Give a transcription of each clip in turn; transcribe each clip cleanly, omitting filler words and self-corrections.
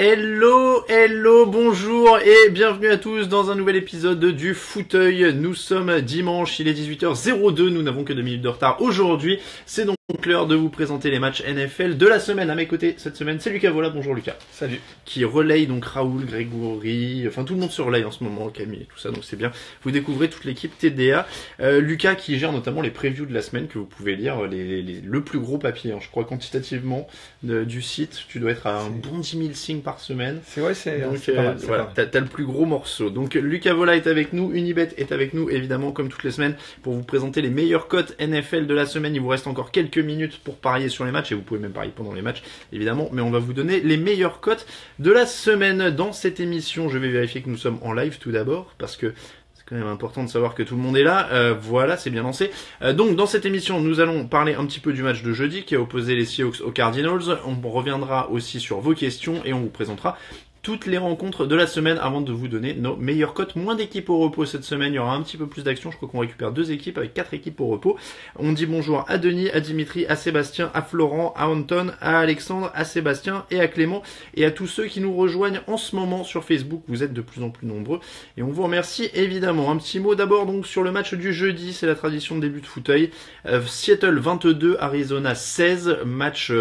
Hello, hello, bonjour et bienvenue à tous dans un nouvel épisode du Fauteuil. Nous sommes dimanche, il est 18h02, nous n'avons que 2 minutes de retard aujourd'hui. C'est donc l'heure de vous présenter les matchs NFL de la semaine. À mes côtés cette semaine, c'est Lucas Vola. Bonjour Lucas. Salut. Qui relaye donc Raoul, Grégory, enfin tout le monde se relaye en ce moment, Camille et tout ça, donc c'est bien. Vous découvrez toute l'équipe TDA. Lucas qui gère notamment les previews de la semaine que vous pouvez lire, le plus gros papier, hein, je crois quantitativement, du site. Tu dois être à un bon 10 000 signes par semaine. C'est pas mal. Voilà, t'as le plus gros morceau. Donc Lucas Vola est avec nous, Unibet est avec nous, évidemment, comme toutes les semaines, pour vous présenter les meilleures cotes NFL de la semaine. Il vous reste encore quelques minutes pour parier sur les matchs, et vous pouvez même parier pendant les matchs, évidemment, mais on va vous donner les meilleures cotes de la semaine. Dans cette émission, je vais vérifier que nous sommes en live tout d'abord, parce que c'est quand même important de savoir que tout le monde est là. Voilà, c'est bien lancé. Donc dans cette émission, nous allons parler un petit peu du match de jeudi qui a opposé les Seahawks aux Cardinals. On reviendra aussi sur vos questions et on vous présentera toutes les rencontres de la semaine avant de vous donner nos meilleures cotes. Moins d'équipes au repos cette semaine, il y aura un petit peu plus d'action. Je crois qu'on récupère 2 équipes avec 4 équipes au repos. On dit bonjour à Denis, à Dimitri, à Sébastien, à Florent, à Anton, à Alexandre, à Sébastien et à Clément et à tous ceux qui nous rejoignent en ce moment sur Facebook. Vous êtes de plus en plus nombreux et on vous remercie évidemment. Un petit mot d'abord donc sur le match du jeudi, c'est la tradition de début de fauteuil. Seattle 22, Arizona 16, match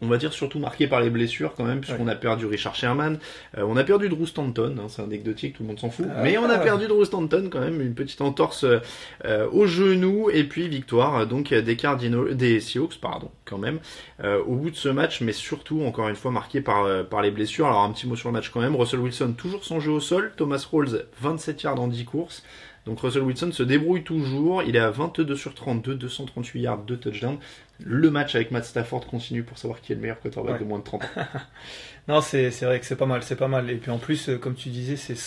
on va dire surtout marqué par les blessures quand même, puisqu'on a perdu Richard Sherman, on a perdu Drew Stanton, hein, c'est anecdotique, tout le monde s'en fout, mais on a perdu Drew Stanton quand même, une petite entorse au genou, et puis victoire donc des Seahawks, pardon, quand même, au bout de ce match, mais surtout encore une fois marqué par les blessures. Alors un petit mot sur le match quand même, Russell Wilson toujours sans jeu au sol, Thomas Rawls 27 yards en 10 courses. Donc Russell Wilson se débrouille toujours, il est à 22 sur 32, 238 yards, 2 touchdowns. Le match avec Matt Stafford continue pour savoir qui est le meilleur quarterback de moins de 30 ans. Non, c'est vrai que c'est pas mal. Et puis en plus, comme tu disais, c'est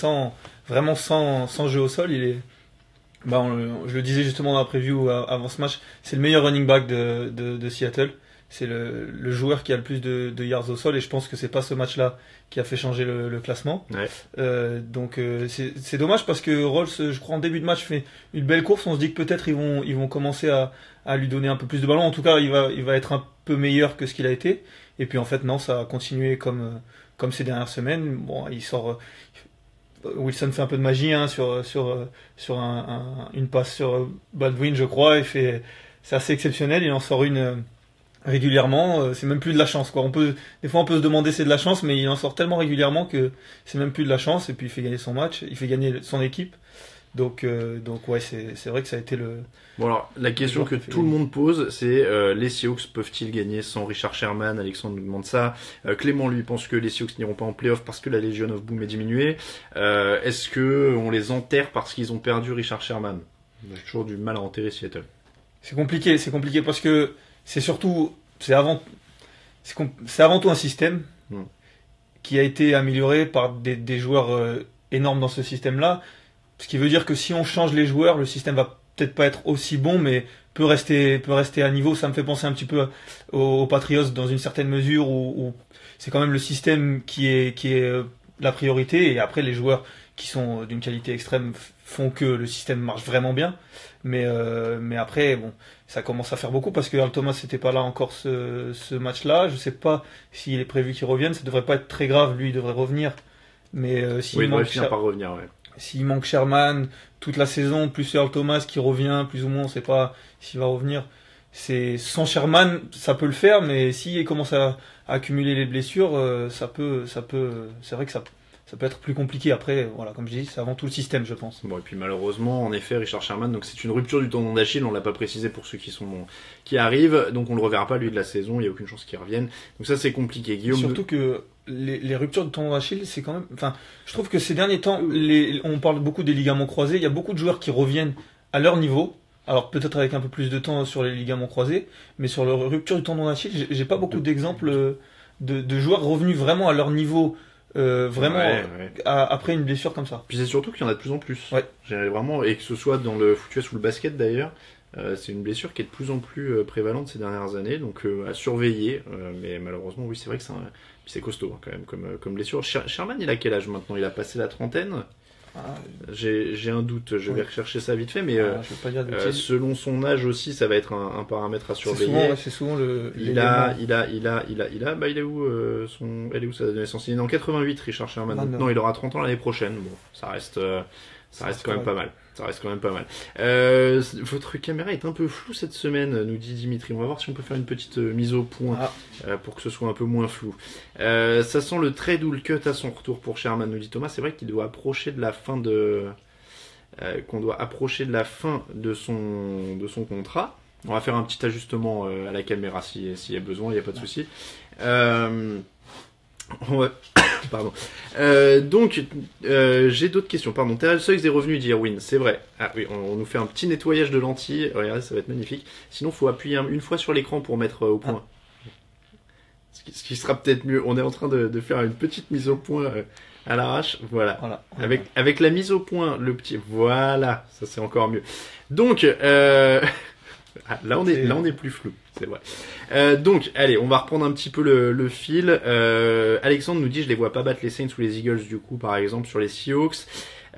vraiment sans jeu au sol. Il est, je le disais justement dans la preview avant ce match, c'est le meilleur running back de Seattle. C'est le joueur qui a le plus de yards au sol, et je pense que c'est pas ce match-là qui a fait changer le classement. Ouais. Donc c'est dommage parce que Rawls, je crois en début de match, fait une belle course. On se dit que peut-être ils vont commencer à lui donner un peu plus de ballon. En tout cas, il va être un peu meilleur que ce qu'il a été. Et puis en fait non, ça a continué comme ces dernières semaines. Bon, il sort. Wilson fait un peu de magie hein, sur une passe sur Baldwin, je crois. C'est assez exceptionnel. Il en sort une régulièrement, c'est même plus de la chance quoi. Des fois on peut se demander si c'est de la chance, mais il en sort tellement régulièrement que c'est même plus de la chance, et puis il fait gagner son match, il fait gagner son équipe. Donc ouais, c'est vrai que ça a été le. Bon alors la question que tout le monde pose, c'est les Seahawks peuvent-ils gagner sans Richard Sherman? Alexandre nous demande ça. Clément lui pense que les Seahawks n'iront pas en playoff parce que la Legion of Boom est diminuée. Est-ce que on les enterre parce qu'ils ont perdu Richard Sherman? J'ai toujours du mal à enterrer Seattle. C'est compliqué parce que c'est avant tout un système qui a été amélioré par des joueurs énormes dans ce système-là. Ce qui veut dire que si on change les joueurs, le système va peut-être pas être aussi bon, mais peut rester à niveau. Ça me fait penser un petit peu aux Patriots dans une certaine mesure où c'est quand même le système qui est la priorité, et après les joueurs qui sont d'une qualité extrême font que le système marche vraiment bien. Mais après, bon, ça commence à faire beaucoup parce que Earl Thomas n'était pas là encore ce match-là. Je sais pas s'il est prévu qu'il revienne. Ça devrait pas être très grave. Lui, il devrait revenir. Mais il devrait finir par revenir, ouais. S'il manque Sherman toute la saison, plus Earl Thomas qui revient, plus ou moins, on sait pas s'il va revenir. Sans Sherman, ça peut le faire, mais s'il commence à accumuler les blessures, c'est vrai que ça peut être plus compliqué. Après, voilà, comme je dis, c'est avant tout le système, je pense. Bon, et puis malheureusement, en effet, Richard Sherman, donc c'est une rupture du tendon d'Achille, on l'a pas précisé pour ceux qui arrivent, donc on le reverra pas lui de la saison, il y a aucune chance qu'il revienne. Donc ça c'est compliqué. Guillaume. Surtout que les ruptures de tendon d'Achille, c'est quand même, je trouve que ces derniers temps, on parle beaucoup des ligaments croisés, il y a beaucoup de joueurs qui reviennent à leur niveau. Alors peut-être avec un peu plus de temps sur les ligaments croisés, mais sur la rupture du tendon d'Achille, j'ai pas beaucoup d'exemples de joueurs revenus vraiment à leur niveau. Après une blessure comme ça. Puis c'est surtout qu'il y en a de plus en plus. Ouais. Vraiment, et que ce soit dans le football ou le basket d'ailleurs, c'est une blessure qui est de plus en plus prévalente ces dernières années, donc à surveiller. Mais malheureusement, oui, c'est vrai que c'est costaud hein, quand même comme blessure. Sherman, il a quel âge maintenant? Il a passé la trentaine. J'ai un doute, je vais rechercher ça vite fait, mais je veux pas dire de bêtises. selon son âge aussi, ça va être un paramètre à surveiller. C'est souvent le. Il est où elle est où sa date de naissance? Il est né en 88, Richard Sherman. Non, il aura 30 ans l'année prochaine. Bon, ça reste quand même pas mal. Ça reste quand même pas mal. Votre caméra est un peu floue cette semaine, nous dit Dimitri. On va voir si on peut faire une petite mise au point pour que ce soit un peu moins flou. Ça sent le trade ou le cut à son retour pour Sherman, nous dit Thomas. C'est vrai qu'il doit approcher de la fin de son contrat. On va faire un petit ajustement à la caméra s'il y a besoin, il n'y a pas de souci. Pardon. Donc, j'ai d'autres questions. Pardon. Terrell Suggs est revenu, dit Erwin. C'est vrai. Ah oui, on nous fait un petit nettoyage de lentilles. Regardez, ça va être magnifique. Sinon, il faut appuyer une fois sur l'écran pour mettre au point. Ce qui sera peut-être mieux. On est en train de faire une petite mise au point à l'arrache. Voilà. Avec la mise au point, le petit. Voilà. Ça, c'est encore mieux. Donc, là, on est plus flou. C'est vrai. Donc, allez, on va reprendre un petit peu le fil. Alexandre nous dit, je les vois pas battre les Saints ou les Eagles, du coup, par exemple, sur les Seahawks.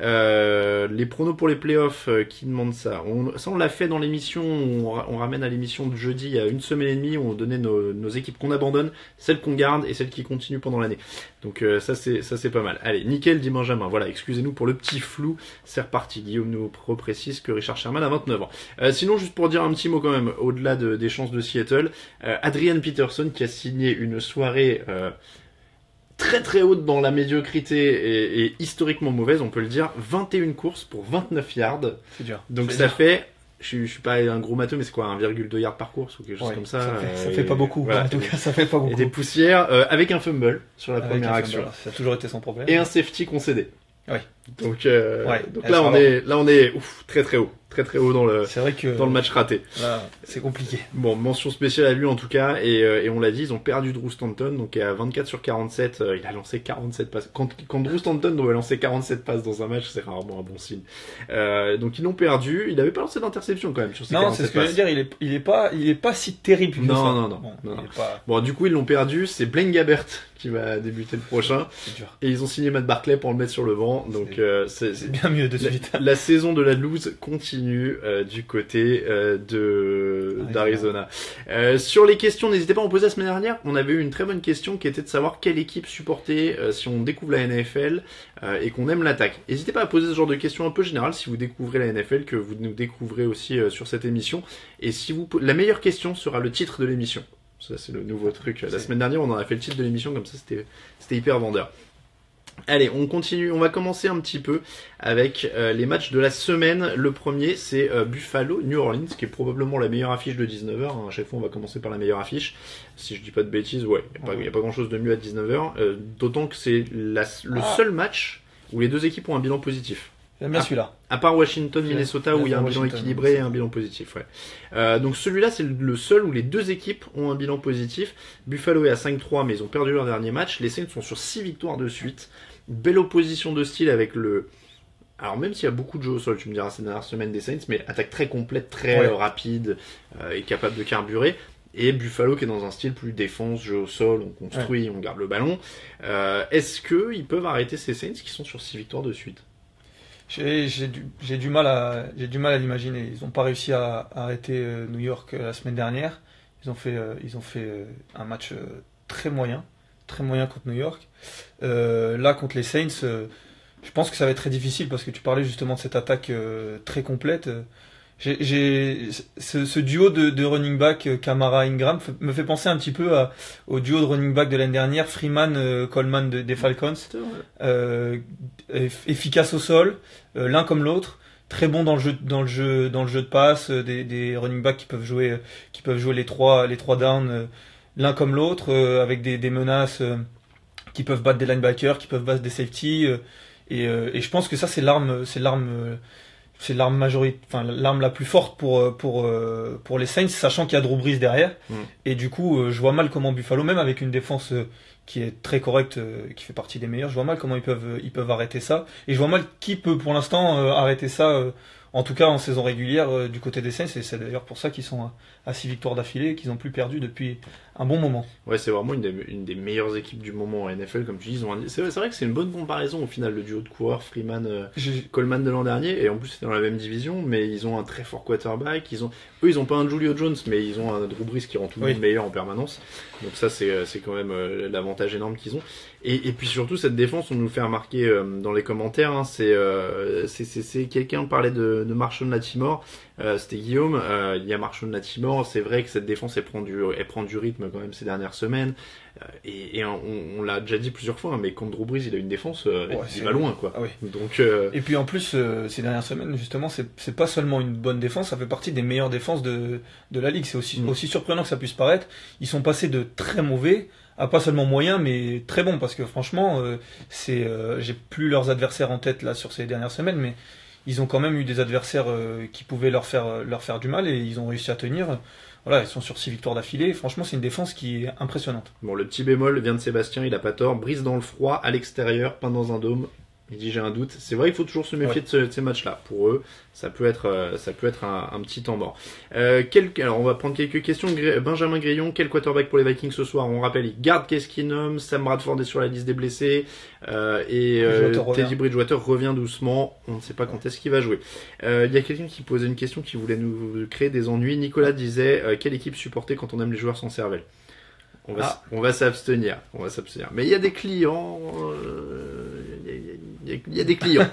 Les pronos pour les playoffs, qui demandent ça? On l'a fait dans l'émission, on ramène à l'émission de jeudi, il y a une semaine et demie, où on donnait nos équipes qu'on abandonne, celles qu'on garde et celles qui continuent pendant l'année. Donc ça c'est pas mal. Allez, nickel, dit Benjamin. Voilà, excusez-nous pour le petit flou, c'est reparti. Guillaume nous reprécise que Richard Sherman a 29 ans. Sinon, juste pour dire un petit mot quand même, au-delà des chances de Seattle, Adrian Peterson qui a signé une soirée très très haute dans la médiocrité et historiquement mauvaise, on peut le dire. 21 courses pour 29 yards. C'est dur. Donc ça fait, je suis pas un gros matheux, mais c'est quoi, 1,2 yards par course ou quelque chose comme ça. Ça fait pas beaucoup. Voilà. En tout cas, ça fait pas beaucoup. Et des poussières, avec un fumble sur la première action. Ça a toujours été son problème. Et un safety concédé. Oui. Donc là on est très très haut. Très très haut dans le match raté. Là, c'est compliqué. Bon, mention spéciale à lui en tout cas, et on l'a dit, ils ont perdu Drew Stanton, donc à 24 sur 47, il a lancé 47 passes. Quand Drew Stanton doit lancer 47 passes dans un match, c'est rarement un bon signe. Donc ils l'ont perdu, il avait pas lancé d'interception quand même sur ces 47 passes. Non, c'est ce que je veux dire, il est pas si terrible. Non. Bon, du coup ils l'ont perdu, c'est Blaine Gabbert qui va débuter le prochain. C'est dur. Et ils ont signé Matt Barkley pour le mettre sur le banc, donc c'est bien mieux de suite. La saison de la loose continue du côté d'Arizona. Sur les questions, n'hésitez pas à en poser la semaine dernière. On avait eu une très bonne question qui était de savoir quelle équipe supporter si on découvre la NFL et qu'on aime l'attaque. N'hésitez pas à poser ce genre de questions un peu générales si vous découvrez la NFL, que vous nous découvrez aussi sur cette émission. Et si la meilleure question sera le titre de l'émission. Ça, c'est le nouveau truc. La semaine dernière, on en a fait le titre de l'émission, comme ça, c'était hyper vendeur. Allez, on continue, on va commencer un petit peu avec les matchs de la semaine. Le premier, c'est Buffalo, New Orleans, qui est probablement la meilleure affiche de 19h. À chaque fois, on va commencer par la meilleure affiche. Si je dis pas de bêtises, il n'y a pas grand-chose de mieux à 19h. D'autant que c'est le seul match où les deux équipes ont un bilan positif. J'aime bien celui-là. À part Washington, Minnesota, où il y a un bilan équilibré et un bilan positif. Donc celui-là, c'est le seul où les deux équipes ont un bilan positif. Buffalo est à 5-3, mais ils ont perdu leur dernier match. Les Saints sont sur 6 victoires de suite. Belle opposition de style avec alors même s'il y a beaucoup de jeux au sol, tu me diras ces dernières semaines des Saints, mais attaque très complète, très rapide et capable de carburer. Et Buffalo qui est dans un style plus défense, jeu au sol, on construit, on garde le ballon. Est-ce qu'ils peuvent arrêter ces Saints qui sont sur 6 victoires de suite? J'ai du mal à l'imaginer. Ils n'ont pas réussi à arrêter New York la semaine dernière. Ils ont fait un match très moyen contre New York. Là, contre les Saints, je pense que ça va être très difficile parce que tu parlais justement de cette attaque très complète. Ce duo de running back Kamara-Ingram me fait penser un petit peu au duo de running back de l'année dernière, Freeman-Coleman des Falcons. Efficace au sol, l'un comme l'autre. Très bon dans le jeu de passe, des running backs qui peuvent jouer les trois downs. L'un comme l'autre, avec des menaces qui peuvent battre des linebackers, qui peuvent battre des safety, et je pense que ça c'est l'arme la plus forte pour les Saints, sachant qu'il y a Drew Brees derrière. Et du coup, je vois mal comment Buffalo, même avec une défense qui est très correcte, qui fait partie des meilleures, je vois mal comment ils peuvent arrêter ça. Et je vois mal qui peut pour l'instant arrêter ça en tout cas en saison régulière du côté des Saints, et c'est d'ailleurs pour ça qu'ils sont à 6 victoires d'affilée, qu'ils n'ont plus perdu depuis un bon moment. Ouais, c'est vraiment une des meilleures équipes du moment en NFL, comme tu dis. C'est vrai que c'est une bonne comparaison au final, le duo de coureurs Freeman, Coleman de l'an dernier, et en plus c'est dans la même division, mais ils ont un très fort quarterback. Eux, ils ont pas un Julio Jones, mais ils ont un Drew Brees qui rend tout le monde meilleur en permanence. Donc ça, c'est quand même l'avantage énorme qu'ils ont. Et puis surtout, cette défense, on nous fait remarquer dans les commentaires, hein, c'est quelqu'un parlait de Marshawn Lattimore, c'était Guillaume, il y a Marshawn Lattimore, c'est vrai que cette défense elle prend du rythme quand même ces dernières semaines, et on l'a déjà dit plusieurs fois, hein, mais contre Drew Brees, il a une défense, il va loin, quoi. Ah oui. Donc, et puis en plus, ces dernières semaines, justement, c'est pas seulement une bonne défense, ça fait partie des meilleures défenses de la ligue. C'est aussi surprenant que ça puisse paraître. Ils sont passés de très mauvais à pas seulement moyen, mais très bon, parce que franchement, j'ai plus leurs adversaires en tête là sur ces dernières semaines, mais ils ont quand même eu des adversaires qui pouvaient leur faire du mal, et ils ont réussi à tenir. Voilà, ils sont sur 6 victoires d'affilée. Franchement, c'est une défense qui est impressionnante. Bon, le petit bémol vient de Sébastien, il a pas tort. Brise dans le froid, à l'extérieur, pas dans un dôme. Il dit j'ai un doute. C'est vrai qu'il faut toujours se méfier de ces matchs-là. Pour eux, ça peut être un petit temps mort. Alors on va prendre quelques questions. Benjamin Grillon, quel quarterback pour les Vikings ce soir? On rappelle, il garde Case Keenum, Sam Bradford est sur la liste des blessés, et Teddy Bridgewater revient doucement. On ne sait pas quand est-ce qu'il va jouer. Il y a quelqu'un qui posait une question qui voulait nous créer des ennuis. Nicolas disait quelle équipe supporter quand on aime les joueurs sans cervelle? On va s'abstenir. Mais il y a des clients. Il y a des clients.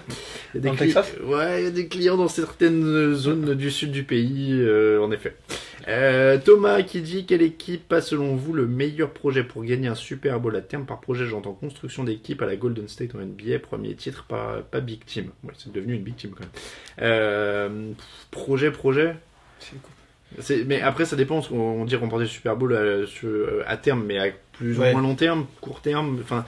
Il y a des clients dans certaines zones du sud du pays, en effet. Thomas qui dit quelle équipe a selon vous le meilleur projet pour gagner un Super Bowl à terme? Par projet, j'entends construction d'équipe à la Golden State en NBA, premier titre, pas Big Team. Ouais, c'est devenu une Big Team quand même. Projet. Mais après ça dépend, on dit remporter le Super Bowl à terme, mais à plus ou moins long terme, court terme, enfin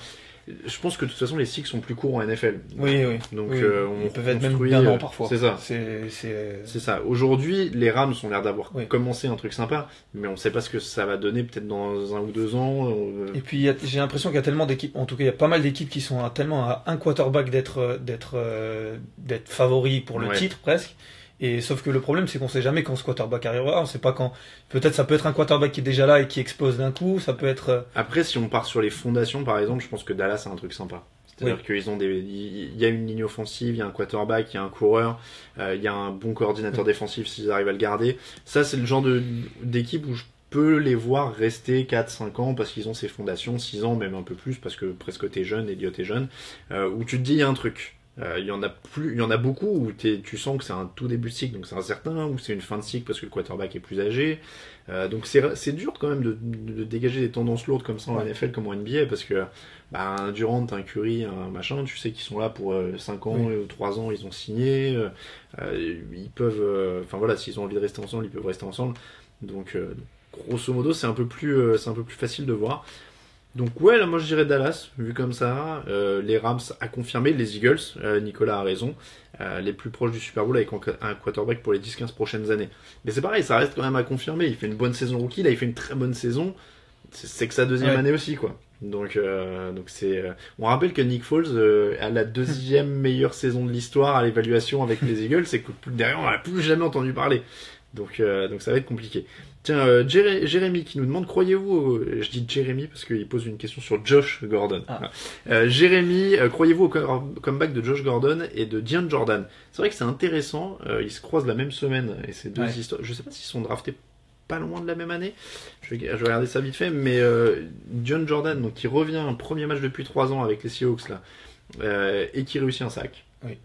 je pense que de toute façon les cycles sont plus courts en NFL. Oui. Donc ils peuvent être même d'un an parfois. C'est ça. C'est ça. Aujourd'hui, les Rams ont l'air d'avoir commencé un truc sympa, mais on sait pas ce que ça va donner peut-être dans 1 ou 2 ans. Et puis j'ai l'impression qu'il y a tellement d'équipes, en tout cas il y a pas mal d'équipes qui sont tellement à un quarterback d'être favoris pour le titre presque. Et sauf que le problème, c'est qu'on sait jamais quand ce quarterback arrivera. On sait pas quand. Peut-être ça peut être un quarterback qui est déjà là et qui explose d'un coup. Ça peut être. Après, si on part sur les fondations, par exemple, je pense que Dallas a un truc sympa. C'est-à-dire qu'ils ont il y a une ligne offensive, il y a un quarterback, il y a un coureur, il y a un bon coordinateur défensif s'ils arrivent à le garder. Ça, c'est le genre d'équipe où je peux les voir rester 4-5 ans parce qu'ils ont ces fondations, 6 ans, même un peu plus, parce que Prescott est jeune, Elliott est jeune, où tu te dis il y a un truc. Il y en a beaucoup où tu sens que c'est un tout début de cycle, donc c'est incertain, ou c'est une fin de cycle parce que le quarterback est plus âgé. Donc c'est dur quand même de dégager des tendances lourdes comme ça en NFL comme en NBA, parce que un Durant, un Curry, un machin, tu sais qu'ils sont là pour 5 ans ou 3 ans, ils ont signé. Ils peuvent, s'ils ont envie de rester ensemble, ils peuvent rester ensemble. Donc grosso modo, c'est un peu plus facile de voir. Donc ouais, là moi je dirais Dallas, vu comme ça. Les Rams à confirmer, les Eagles, Nicolas a raison, les plus proches du Super Bowl avec un quarterback pour les 10-15 prochaines années. Mais c'est pareil, ça reste quand même à confirmer. Il fait une bonne saison rookie, là il fait une très bonne saison. C'est que sa deuxième année aussi, quoi. Donc c'est. On rappelle que Nick Foles a la deuxième meilleure saison de l'histoire à l'évaluation avec les Eagles, c'est que derrière on n'a plus jamais entendu parler. Donc ça va être compliqué. Tiens, Jérémy qui nous demande, croyez-vous, je dis Jérémy parce qu'il pose une question sur Josh Gordon. Jérémy, croyez-vous au comeback de Josh Gordon et de Dion Jordan? C'est vrai que c'est intéressant, ils se croisent la même semaine et c'est deux histoires. Je sais pas s'ils sont draftés pas loin de la même année. Je vais regarder ça vite fait, mais Dion Jordan, donc qui revient un premier match depuis 3 ans avec les Seahawks là, et qui réussit un sac. Oui.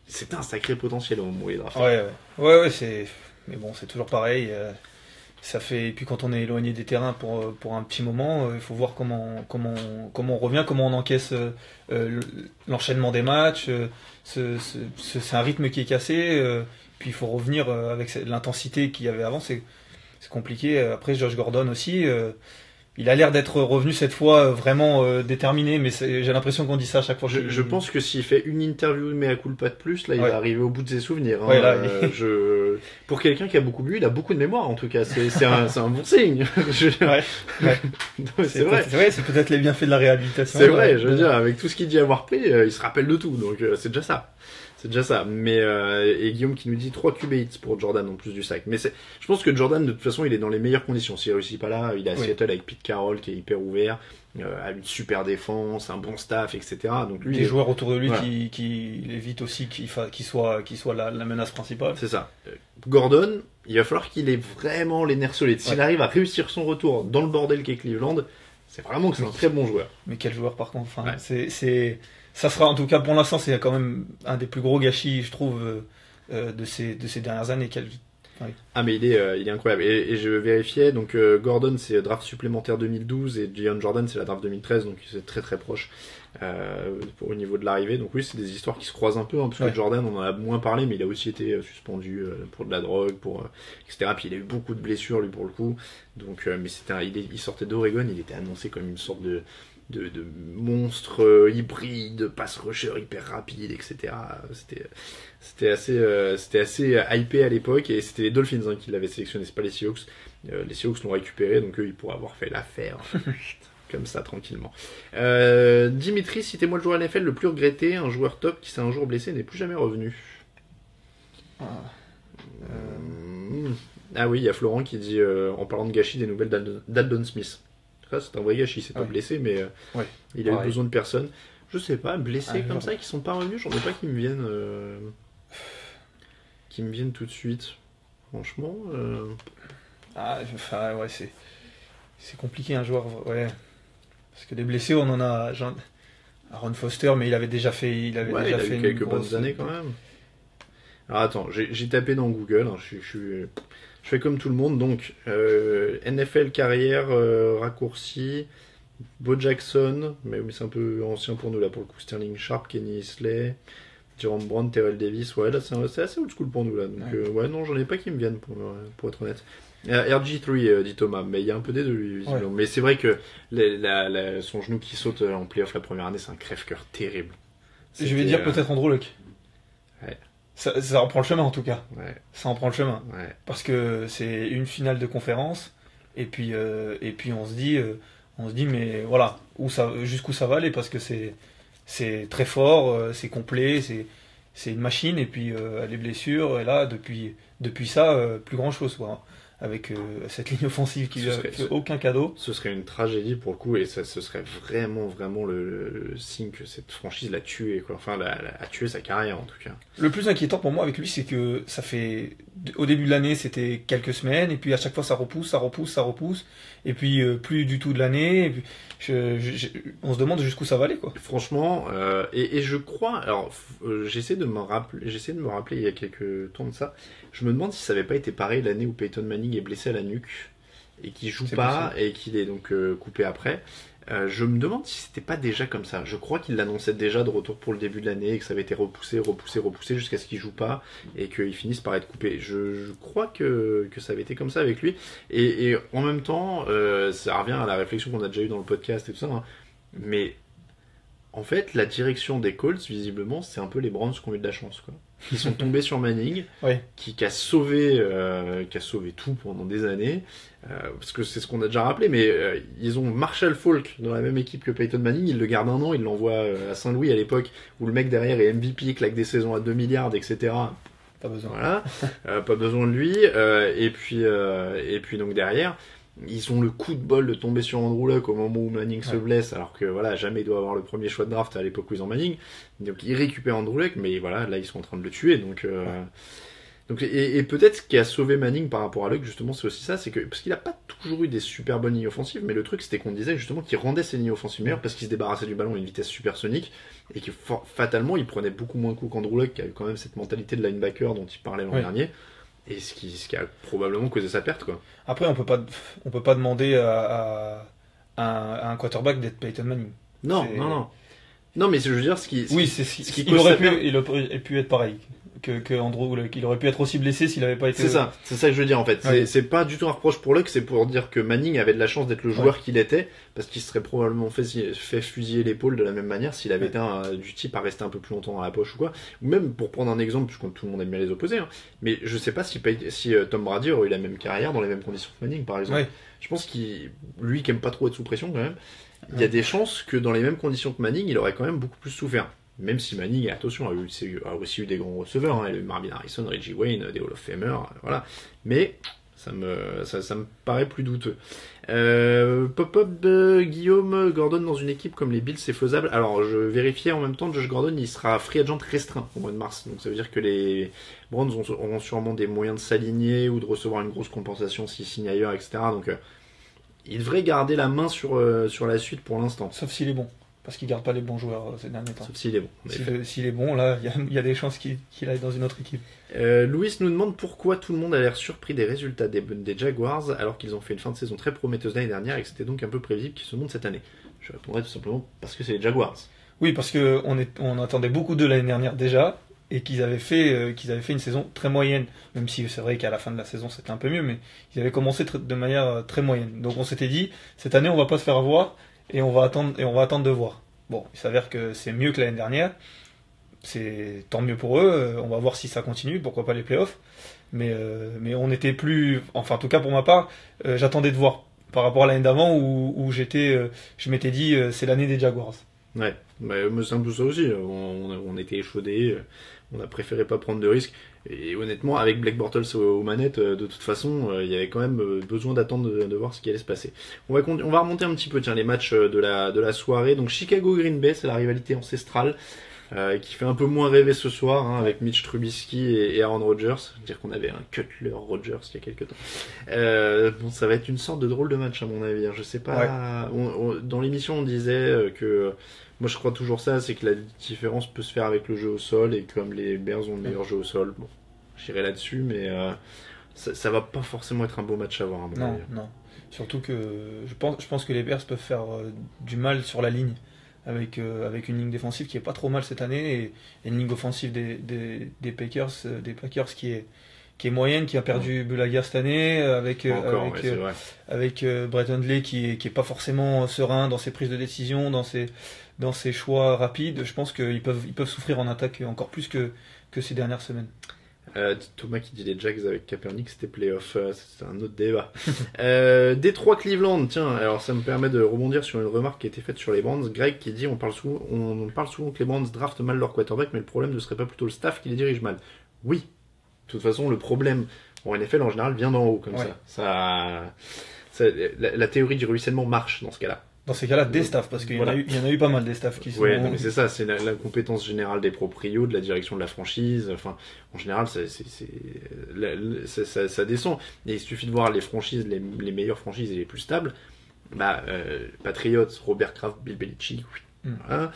C'était un sacré potentiel au moment où il est drafté. Ouais, c'est. Mais bon, c'est toujours pareil. Ça fait. Et puis quand on est éloigné des terrains pour un petit moment, il faut voir comment on revient, comment on encaisse l'enchaînement des matchs. C'est un rythme qui est cassé. Puis il faut revenir avec l'intensité qu'il y avait avant. C'est compliqué. Après, Josh Gordon aussi. Il a l'air d'être revenu cette fois vraiment déterminé, mais j'ai l'impression qu'on dit ça à chaque fois. Je pense que s'il fait une interview mais à culpa de plus, là il va arriver au bout de ses souvenirs. Ouais, là, Pour quelqu'un qui a beaucoup bu, il a beaucoup de mémoire en tout cas. C'est un bon signe. C'est vrai, c'est peut-être les bienfaits de la réhabilitation. C'est vrai, je veux dire, avec tout ce qu'il dit avoir pris, il se rappelle de tout, donc c'est déjà ça. C'est déjà ça. Mais et Guillaume qui nous dit 3 QB hits pour Jordan en plus du sac. Mais je pense que Jordan de toute façon il est dans les meilleures conditions. S'il réussit pas là, il est à Seattle avec Pete Carroll qui est hyper ouvert, a une super défense, un bon staff, etc. Donc lui, des joueurs autour de lui qui évitent aussi qu'il soit la menace principale. C'est ça. Gordon, il va falloir qu'il ait vraiment les nerfs solides. S'il arrive à réussir son retour dans le bordel qu'est Cleveland, c'est vraiment que c'est un très bon joueur. Mais quel joueur par contre. Enfin, ça sera en tout cas pour l'instant, c'est quand même un des plus gros gâchis, je trouve, de ces dernières années. Ah mais il est incroyable. Et je vérifiais, donc Gordon c'est draft supplémentaire 2012 et Dion Jordan c'est la draft 2013, donc c'est très très proche au niveau de l'arrivée. Donc oui, c'est des histoires qui se croisent un peu, hein, parce que Jordan on en a moins parlé, mais il a aussi été suspendu pour de la drogue, etc. Puis il a eu beaucoup de blessures lui pour le coup. Donc mais il sortait d'Oregon, il était annoncé comme une sorte de monstre hybride, pass rusher hyper rapide, etc. C'était assez hypé à l'époque, et c'était les Dolphins qui l'avaient sélectionné, c'est pas les Seahawks. Les Seahawks l'ont récupéré, donc eux ils pourraient avoir fait l'affaire comme ça tranquillement. Dimitri, citez-moi le joueur NFL le plus regretté, un joueur top qui s'est un jour blessé et n'est plus jamais revenu. Ah oui, il y a Florent qui dit en parlant de gâchis des nouvelles d'Aldon Smith. Ça, c'est un vrai gâchis, il s'est pas blessé, mais il a eu besoin de personne. Je sais pas, blessés comme ça, qui sont pas revenus, j'en ai pas qui me viennent tout de suite. Franchement. C'est compliqué un joueur, parce que des blessés, on en a. Aaron Foster, mais il avait déjà fait. Il avait fait quelques bonnes années quand même. Alors attends, j'ai tapé dans Google, hein, je fais comme tout le monde, donc NFL carrière raccourci, Bo Jackson, mais c'est un peu ancien pour nous là pour le coup, Sterling Sharp, Kenny Isley, Jerome Brown, Terrell Davis, là c'est assez old school pour nous là, donc non, j'en ai pas qui me viennent pour être honnête. RG3 dit Thomas, mais il y a un peu des deux lui visiblement. Mais c'est vrai que son genou qui saute en playoff la première année, c'est un crève-cœur terrible. Je vais dire peut-être Andrew Luck. Ouais. Ça en prend le chemin en tout cas. Ça en prend le chemin. Ouais. Parce que c'est une finale de conférence, et puis on se dit mais voilà, jusqu'où ça va aller, parce que c'est très fort, c'est complet, c'est une machine, et puis les blessures, et là depuis ça plus grand chose quoi. Avec cette ligne offensive qui ne fait aucun cadeau. Ce serait une tragédie pour le coup, et ce serait vraiment le signe que cette franchise l'a tué, quoi. Enfin, a tué sa carrière en tout cas. Le plus inquiétant pour moi avec lui, c'est que ça fait. Au début de l'année, c'était quelques semaines, et puis à chaque fois ça repousse, et puis plus du tout de l'année, et puis on se demande jusqu'où ça va aller, quoi. Franchement, et je crois. Alors, j'essaie de me rappeler il y a quelques temps de ça. Je me demande si ça n'avait pas été pareil l'année où Peyton Manning est blessé à la nuque et qu'il joue pas possible. Et qu'il est donc coupé après. Je me demande si c'était pas déjà comme ça. Je crois qu'il l'annonçait déjà de retour pour le début de l'année et que ça avait été repoussé jusqu'à ce qu'il joue pas et qu'il finisse par être coupé. Je crois que ça avait été comme ça avec lui. Et en même temps, ça revient à la réflexion qu'on a déjà eue dans le podcast et tout ça. Hein. Mais en fait, la direction des Colts, visiblement, c'est un peu les Browns qui ont eu de la chance, quoi. Qui sont tombés sur Manning, qui a sauvé tout pendant des années, parce que c'est ce qu'on a déjà rappelé, mais ils ont Marshall Faulk dans la même équipe que Peyton Manning, ils le gardent un an, ils l'envoient à Saint-Louis à l'époque, où le mec derrière est MVP, claque des saisons à 2 milliards, etc. Pas besoin. Voilà, pas besoin de lui, et puis donc derrière, ils ont le coup de bol de tomber sur Andrew Luck au moment où Manning se blesse, alors que voilà, jamais il doit avoir le premier choix de draft à l'époque où ils ont Manning. Donc ils récupèrent Andrew Luck, mais voilà, là ils sont en train de le tuer. Donc peut-être ce qui a sauvé Manning par rapport à Luck, justement, c'est aussi ça, c'est que parce qu'il a pas toujours eu des super bonnes lignes offensives, mais le truc c'était qu'on disait justement qu'il rendait ses lignes offensives meilleures parce qu'il se débarrassait du ballon à une vitesse supersonique et que fatalement il prenait beaucoup moins de coups qu'Andrew Luck, qui avait quand même cette mentalité de linebacker dont il parlait l'an dernier. Et ce qui a probablement causé sa perte, quoi. Après, on peut pas demander à un quarterback d'être Peyton Manning. Non, mais je veux dire, il aurait pu être pareil que Andrew Luck. Il aurait pu être aussi blessé s'il avait pas été. C'est ça que je veux dire en fait. C'est pas du tout un reproche pour Luck, c'est pour dire que Manning avait de la chance d'être le joueur qu'il était, parce qu'il serait probablement fait fusiller l'épaule de la même manière s'il avait été du type à rester un peu plus longtemps dans la poche ou quoi. Ou même pour prendre un exemple, puisque tout le monde aime bien les opposés, hein, mais je sais pas si Tom Brady aurait eu la même carrière dans les mêmes conditions que Manning par exemple. Je pense lui qui aime pas trop être sous pression quand même, il y a des chances que dans les mêmes conditions que Manning, il aurait quand même beaucoup plus souffert. Même si Manning, attention, a aussi eu des grands receveurs, hein, Marvin Harrison, Reggie Wayne, des Hall of Famer, voilà. Mais ça me paraît plus douteux. Pop-up Guillaume Gordon dans une équipe comme les Bills, c'est faisable. Alors, je vérifiais en même temps, Josh Gordon, il sera free agent restreint au mois de mars. Donc ça veut dire que les Browns auront sûrement des moyens de s'aligner ou de recevoir une grosse compensation s'ils signent ailleurs, etc. Donc il devrait garder la main sur la suite pour l'instant. Sauf s'il est bon. Parce qu'il garde pas les bons joueurs ces derniers temps. Sauf s'il est bon. S'il est bon, là, il y a des chances qu'il aille dans une autre équipe. Louis nous demande pourquoi tout le monde a l'air surpris des résultats des Jaguars alors qu'ils ont fait une fin de saison très prometteuse l'année dernière et que c'était donc un peu prévisible qu'ils se montent cette année. Je répondrais tout simplement parce que c'est les Jaguars. Oui, parce qu'on attendait beaucoup d'eux l'année dernière déjà et qu'ils avaient fait une saison très moyenne. Même si c'est vrai qu'à la fin de la saison c'était un peu mieux, mais ils avaient commencé de manière très moyenne. Donc on s'était dit cette année on va pas se faire avoir. Et on va attendre de voir. Bon, il s'avère que c'est mieux que l'année dernière. C'est tant mieux pour eux. On va voir si ça continue. Pourquoi pas les playoffs. Mais on était plus. Enfin, en tout cas pour ma part, j'attendais de voir par rapport à l'année d'avant où je m'étais dit c'est l'année des Jaguars. Ouais, mais c'est un peu ça aussi. On était échaudés. On a préféré pas prendre de risques. Et honnêtement, avec Blake Bortles aux manettes, de toute façon, il y avait quand même besoin d'attendre de voir ce qui allait se passer. On va remonter un petit peu les matchs de la soirée. Donc Chicago-Green Bay, c'est la rivalité ancestrale qui fait un peu moins rêver ce soir avec Mitch Trubisky et Aaron Rodgers. Dire qu'on avait un Cutler Rodgers il y a quelques temps. Bon, ça va être une sorte de drôle de match à mon avis. Je sais pas. Ouais. Dans l'émission, on disait que moi je crois toujours ça, c'est que la différence peut se faire avec le jeu au sol et comme les Bears ont le meilleur jeu au sol, bon, j'irai là-dessus, mais ça va pas forcément être un beau match à voir. À mon avis. Non. Surtout que je pense que les Bears peuvent faire du mal sur la ligne avec une ligne défensive qui est pas trop mal cette année et une ligne offensive des Packers qui est moyenne, qui a perdu Bulaga cette année avec Brett Hundley qui est pas forcément serein dans ses prises de décision, dans ses choix rapides. Je pense qu'ils peuvent souffrir en attaque encore plus que ces dernières semaines. Thomas qui dit les Jags avec Kaepernick c'était playoff, c'est un autre débat. Détroit Cleveland, tiens, alors ça me permet de rebondir sur une remarque qui a été faite sur les Browns. Greg qui dit on parle souvent que les Browns draftent mal leur quarterback, mais le problème ne serait pas plutôt le staff qui les dirige mal. Oui, de toute façon le problème en NFL en général vient d'en haut comme ça. La théorie du ruissellement marche dans ce cas-là. Dans ces cas-là, des staffs, parce qu'il y en a eu pas mal des staffs qui sont... Oui, mais c'est ça, c'est la compétence générale des proprios, de la direction de la franchise. Enfin, en général, ça descend. Et il suffit de voir les franchises, les meilleures franchises et les plus stables. Patriots, Robert Kraft, Bill Belichick. Voilà.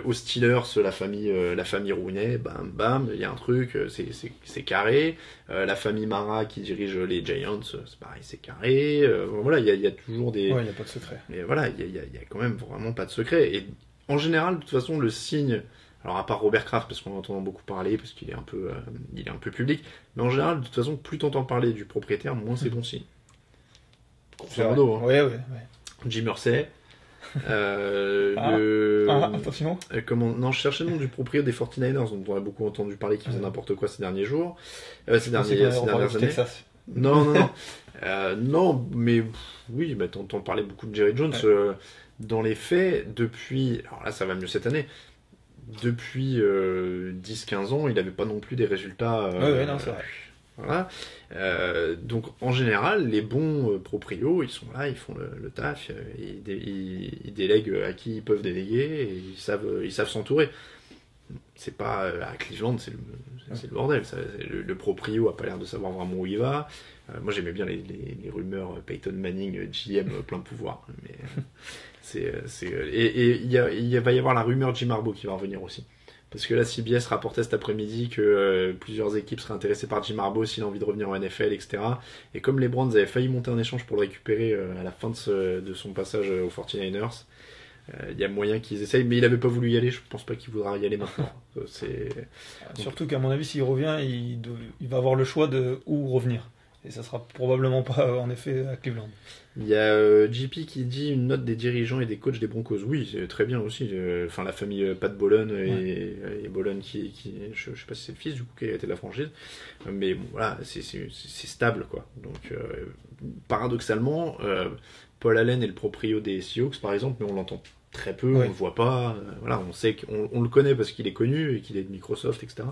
Aux Steelers, la famille Rooney, bam, il y a un truc, c'est carré. La famille Mara qui dirige les Giants, c'est pareil, c'est carré. Voilà, il y a toujours des. Ouais, il n'y a pas de secret. Mais voilà, il y a quand même vraiment pas de secret. Et en général, de toute façon, le signe. Alors à part Robert Kraft, parce qu'on entend beaucoup parler, parce qu'il est un peu public. Mais en général, de toute façon, plus t'entends parler du propriétaire, moins c'est bon signe. Grosso modo. Ouais. Jim Irsay. Attention. Non, je cherchais le nom du propriétaire des 49ers, dont on a beaucoup entendu parler qui faisait n'importe quoi ces derniers jours. Ces dernières années. Non. Non, mais oui, t'entends parler beaucoup de Jerry Jones. Dans les faits, depuis. Alors là, ça va mieux cette année. Depuis 10-15 ans, il n'avait pas non plus des résultats. Non, c'est vrai. Voilà. Donc en général, les bons proprios, ils sont là, ils font le taf, ils délèguent à qui ils peuvent déléguer et ils savent s'entourer. C'est pas à Cleveland, c'est le bordel. Le proprio a pas l'air de savoir vraiment où il va. Moi j'aimais bien les rumeurs Peyton Manning, GM plein pouvoir, mais et il va y avoir la rumeur Jim Harbaugh qui va revenir aussi. Parce que la CBS rapportait cet après-midi que plusieurs équipes seraient intéressées par Jim Harbaugh s'il a envie de revenir en NFL, etc. Et comme les Browns avaient failli monter un échange pour le récupérer à la fin de son passage aux 49ers, il y a moyen qu'ils essayent, mais il n'avait pas voulu y aller, je pense pas qu'il voudra y aller maintenant. Surtout qu'à mon avis, s'il revient, il va avoir le choix de où revenir. Et ça sera probablement pas en effet à Cleveland. Il y a JP qui dit une note des dirigeants et des coachs des Broncos. Oui, c'est très bien aussi. Enfin, la famille Pat Bowlen et Bowlen qui je sais pas si c'est le fils du coup qui a été de la franchise, mais bon voilà, c'est stable quoi. Donc paradoxalement, Paul Allen est le proprio des Seahawks par exemple, mais on l'entend très peu, on le voit pas. Voilà, on sait qu'on le connaît parce qu'il est connu et qu'il est de Microsoft, etc.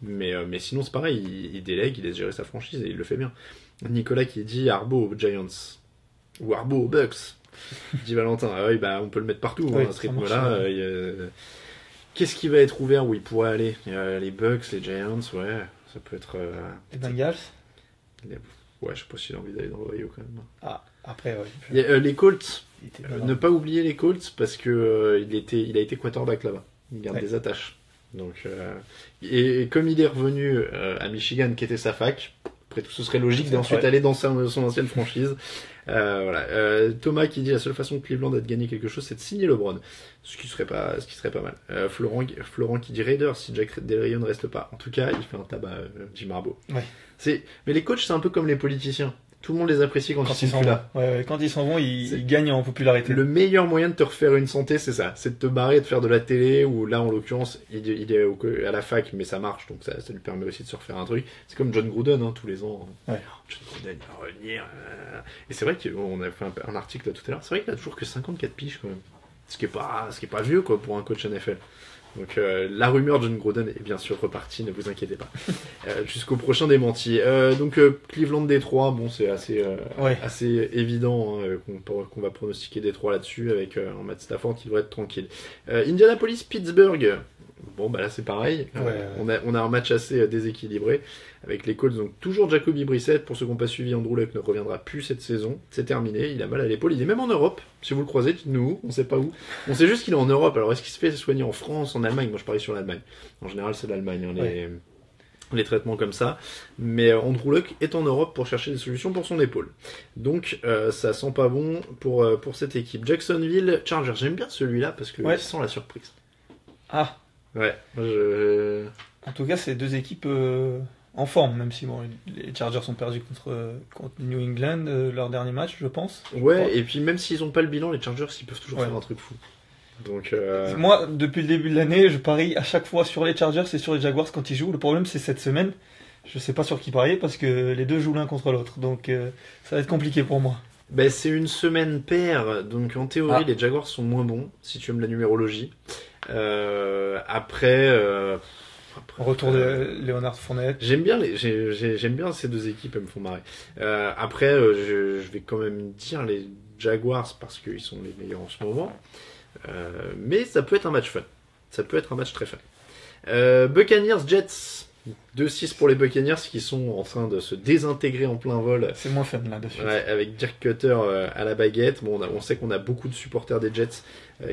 Mais sinon, c'est pareil, il délègue, il laisse gérer sa franchise et il le fait bien. Nicolas qui dit Arbo aux Giants ou Arbo aux Bucks. Dit Valentin, ah oui, bah, on peut le mettre partout à ce rythme-là. Qu'est-ce qui va être ouvert où il pourrait aller les Bucks, les Giants, ouais, ça peut être. Les Bengals. Ouais, je sais pas s'il a envie d'aller dans l'Ohio quand même. Ah, après, ouais. Les Colts. Ne pas oublier les Colts parce que il a été quarterback là-bas. Il garde des attaches. Donc, et comme il est revenu à Michigan, qui était sa fac, après tout, ce serait logique d'ensuite aller dans son ancienne franchise. Voilà. Thomas qui dit la seule façon que Cleveland a de gagner quelque chose, c'est de signer LeBron, ce qui serait pas mal. Florent qui dit Raiders si Jack Del Rio ne reste pas. En tout cas, il fait un tabac, Jim Harbaugh. Ouais. Mais les coachs, c'est un peu comme les politiciens. Tout le monde les apprécie quand ils sont plus là. Ouais, quand ils s'en vont, ils gagnent en popularité. Le meilleur moyen de te refaire une santé, c'est ça. C'est de te barrer, de faire de la télé, ou là, en l'occurrence, il est à la fac, mais ça marche, donc ça lui permet aussi de se refaire un truc. C'est comme John Gruden, tous les ans. Ouais. John Gruden, il va revenir. Et c'est vrai qu'on a fait un article là tout à l'heure. C'est vrai qu'il a toujours que 54 piges, quand même. Ce qui est pas vieux, quoi, pour un coach NFL. Donc la rumeur John Gruden est bien sûr repartie, ne vous inquiétez pas. Jusqu'au prochain démenti. Donc Cleveland Détroit, bon c'est assez évident qu'on va pronostiquer Détroit là-dessus avec un Matt Stafford qui devrait être tranquille. Indianapolis Pittsburgh. Bon bah là c'est pareil. On a un match assez déséquilibré avec les Colts. Donc toujours Jacoby Brissett. Pour ceux qui n'ont pas suivi, Andrew Luck ne reviendra plus cette saison. C'est terminé. Il a mal à l'épaule. Il est même en Europe. Si vous le croisez, dites-nous. On sait pas où. On sait juste qu'il est en Europe. Alors est-ce qu'il se fait soigner en France, en Allemagne? Moi je parie sur l'Allemagne. En général c'est l'Allemagne. Les traitements comme ça. Mais Andrew Luck est en Europe pour chercher des solutions pour son épaule. Donc ça sent pas bon pour cette équipe. Jacksonville Chargers. J'aime bien celui-là parce que il sent la surprise. Ah. Ouais, En tout cas, c'est deux équipes en forme, même si les Chargers ont perdu contre New England leur dernier match, je pense. Ouais, et puis même s'ils n'ont pas le bilan, les Chargers, ils peuvent toujours faire un truc fou. Donc, moi, depuis le début de l'année, je parie à chaque fois sur les Chargers et sur les Jaguars quand ils jouent. Le problème, c'est cette semaine, je sais pas sur qui parier parce que les deux jouent l'un contre l'autre. Donc, ça va être compliqué pour moi. Ben, c'est une semaine paire, donc en théorie, les Jaguars sont moins bons, si tu aimes la numérologie. Après, retour de Leonard Fournette. J'aime bien ces deux équipes, elles me font marrer. Après, je vais quand même dire les Jaguars parce qu'ils sont les meilleurs en ce moment. Mais ça peut être un match fun. Ça peut être un match très fun. Buccaneers Jets. 2-6 pour les Buccaneers qui sont en train de se désintégrer en plein vol. C'est moins fun là-dessus. Ouais, avec Dirk Cutter à la baguette. Bon, on sait qu'on a beaucoup de supporters des Jets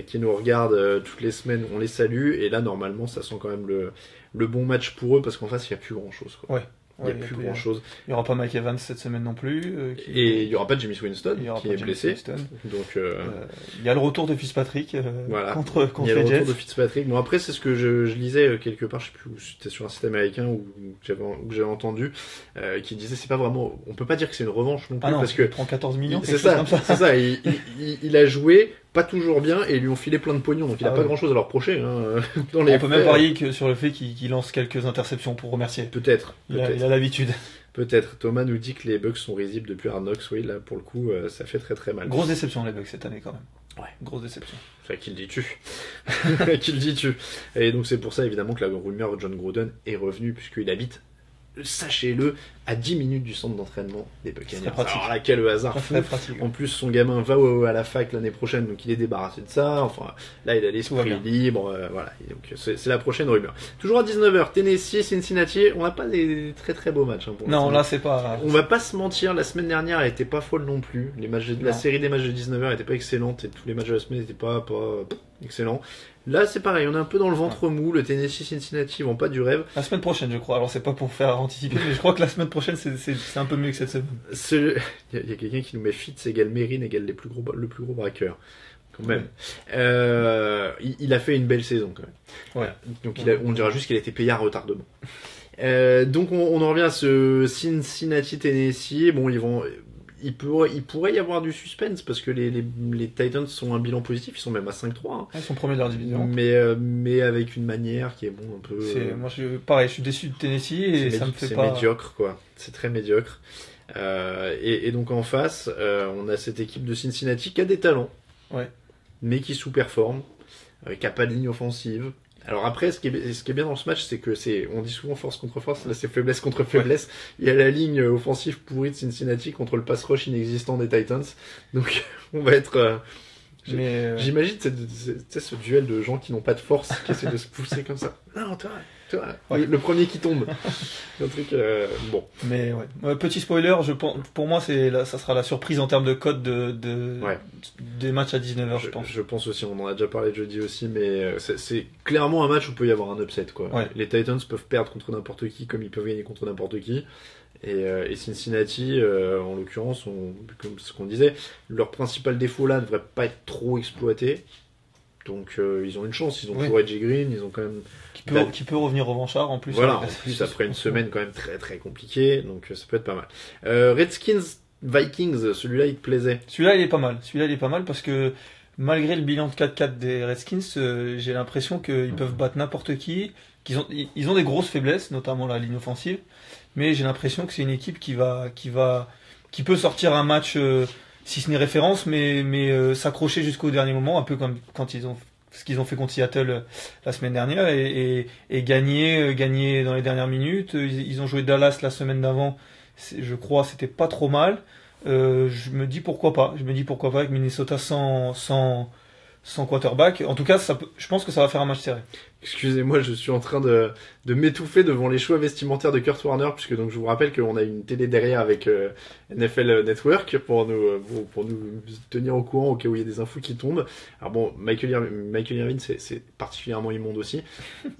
qui nous regardent toutes les semaines. On les salue. Et là, normalement, ça sent quand même le bon match pour eux parce qu'en face, il n'y a plus grand-chose. Quoi. Il n'y a plus grand chose. Il n'y aura pas Mike Evans cette semaine non plus. Et il n'y aura pas Jameis Winston qui est blessé. Donc, il y a le retour de Fitzpatrick contre les Jets. Il y a le retour de Fitzpatrick. Bon, après, c'est ce que je lisais quelque part, je sais plus où, c'était sur un site américain où j'avais entendu, qui disait c'est pas vraiment. On peut pas dire que c'est une revanche non plus. Parce que il prend 14 millions. C'est ça. Il a joué pas toujours bien et ils lui ont filé plein de pognon, donc il a pas grand chose à leur reprocher. On peut même parier sur le fait qu'il lance quelques interceptions pour remercier. Peut-être. Il a l'habitude. Peut-être. Thomas nous dit que les Bucks sont risibles depuis Hard Knocks. Oui, là pour le coup, ça fait très très mal. Grosse déception les Bucks cette année quand même. Ouais, grosse déception. C'est qui le dis-tu. Qui le dis-tu. Et donc c'est pour ça évidemment que la rumeur John Gruden est revenue puisqu'il habite, sachez-le, à 10 minutes du centre d'entraînement des Buccaneers. Alors là, quel hasard fou. En plus, son gamin va à la fac l'année prochaine, donc il est débarrassé de ça. Enfin, là, il a l'esprit libre. Voilà. Et donc, c'est la prochaine rumeur. Toujours à 19h, Tennessee, Cincinnati. On n'a pas des très très beaux matchs. Non, là, c'est pas. On va pas se mentir, la semaine dernière, elle était pas folle non plus. La série des matchs de 19h était pas excellente et tous les matchs de la semaine n'étaient pas excellents. Là, c'est pareil, on est un peu dans le ventre mou. Le Tennessee, Cincinnati vont pas du rêve. La semaine prochaine, je crois. Alors, c'est pas pour faire anticiper, mais je crois que la semaine prochaine, c'est un peu mieux que cette semaine. Il y a quelqu'un qui nous met Fitz égale Mérine égale le plus gros braqueur. Quand même. Il a fait une belle saison quand même. Ouais. Donc on dira juste qu'il a été payé à retardement. Donc on en revient à ce Cincinnati Tennessee. Bon, il pourrait y avoir du suspense parce que les Titans sont un bilan positif, ils sont même à 5-3. Ils sont premiers de leur division. Mais avec une manière qui est un peu. Moi je suis déçu de Tennessee et ça me fait pas. C'est médiocre quoi. C'est très médiocre. Et donc en face, on a cette équipe de Cincinnati qui a des talents. Ouais. mais qui sous-performe, qui n'a pas de ligne offensive. Alors après, ce qui est bien dans ce match, c'est que on dit souvent force contre force, là c'est faiblesse contre faiblesse. Il y a la ligne offensive pourrie de Cincinnati contre le pass rush inexistant des Titans. Donc on va être... J'imagine ce duel de gens qui n'ont pas de force, qui essaient de se pousser comme ça. Non, toi, ouais. le premier qui tombe. Un truc, bon. Mais ouais. Petit spoiler, pour moi, ça sera la surprise en termes de code des matchs à 19h, je pense. Je pense aussi, on en a déjà parlé jeudi aussi, mais c'est clairement un match où il peut y avoir un upset, quoi. Ouais. Les Titans peuvent perdre contre n'importe qui, comme ils peuvent gagner contre n'importe qui. Et Cincinnati, en l'occurrence, comme ce qu'on disait, leur principal défaut là ne devrait pas être trop exploité. Donc ils ont une chance, ils ont toujours Edgy Green, ils ont quand même... Qui peut revenir revanchard en plus. Voilà, en plus après une semaine quand même très très compliquée, donc ça peut être pas mal. Redskins Vikings, celui-là il te plaisait? Celui-là il est pas mal parce que malgré le bilan de 4-4 des Redskins, j'ai l'impression qu'ils peuvent battre n'importe qui, ils ont des grosses faiblesses, notamment la ligne offensive, mais j'ai l'impression que c'est une équipe qui peut sortir un match, si ce n'est référence, mais s'accrocher jusqu'au dernier moment, un peu comme quand ce qu'ils ont fait contre Seattle la semaine dernière et gagner dans les dernières minutes. Ils ont joué Dallas la semaine d'avant, je crois, c'était pas trop mal. Je me dis pourquoi pas avec Minnesota sans quarterback. En tout cas, je pense que ça va faire un match serré. Excusez-moi, je suis en train de m'étouffer devant les choix vestimentaires de Kurt Warner, puisque donc je vous rappelle qu'on a une télé derrière avec NFL Network pour nous tenir au courant au cas où il y a des infos qui tombent. Alors bon, Michael Irvin, c'est particulièrement immonde aussi.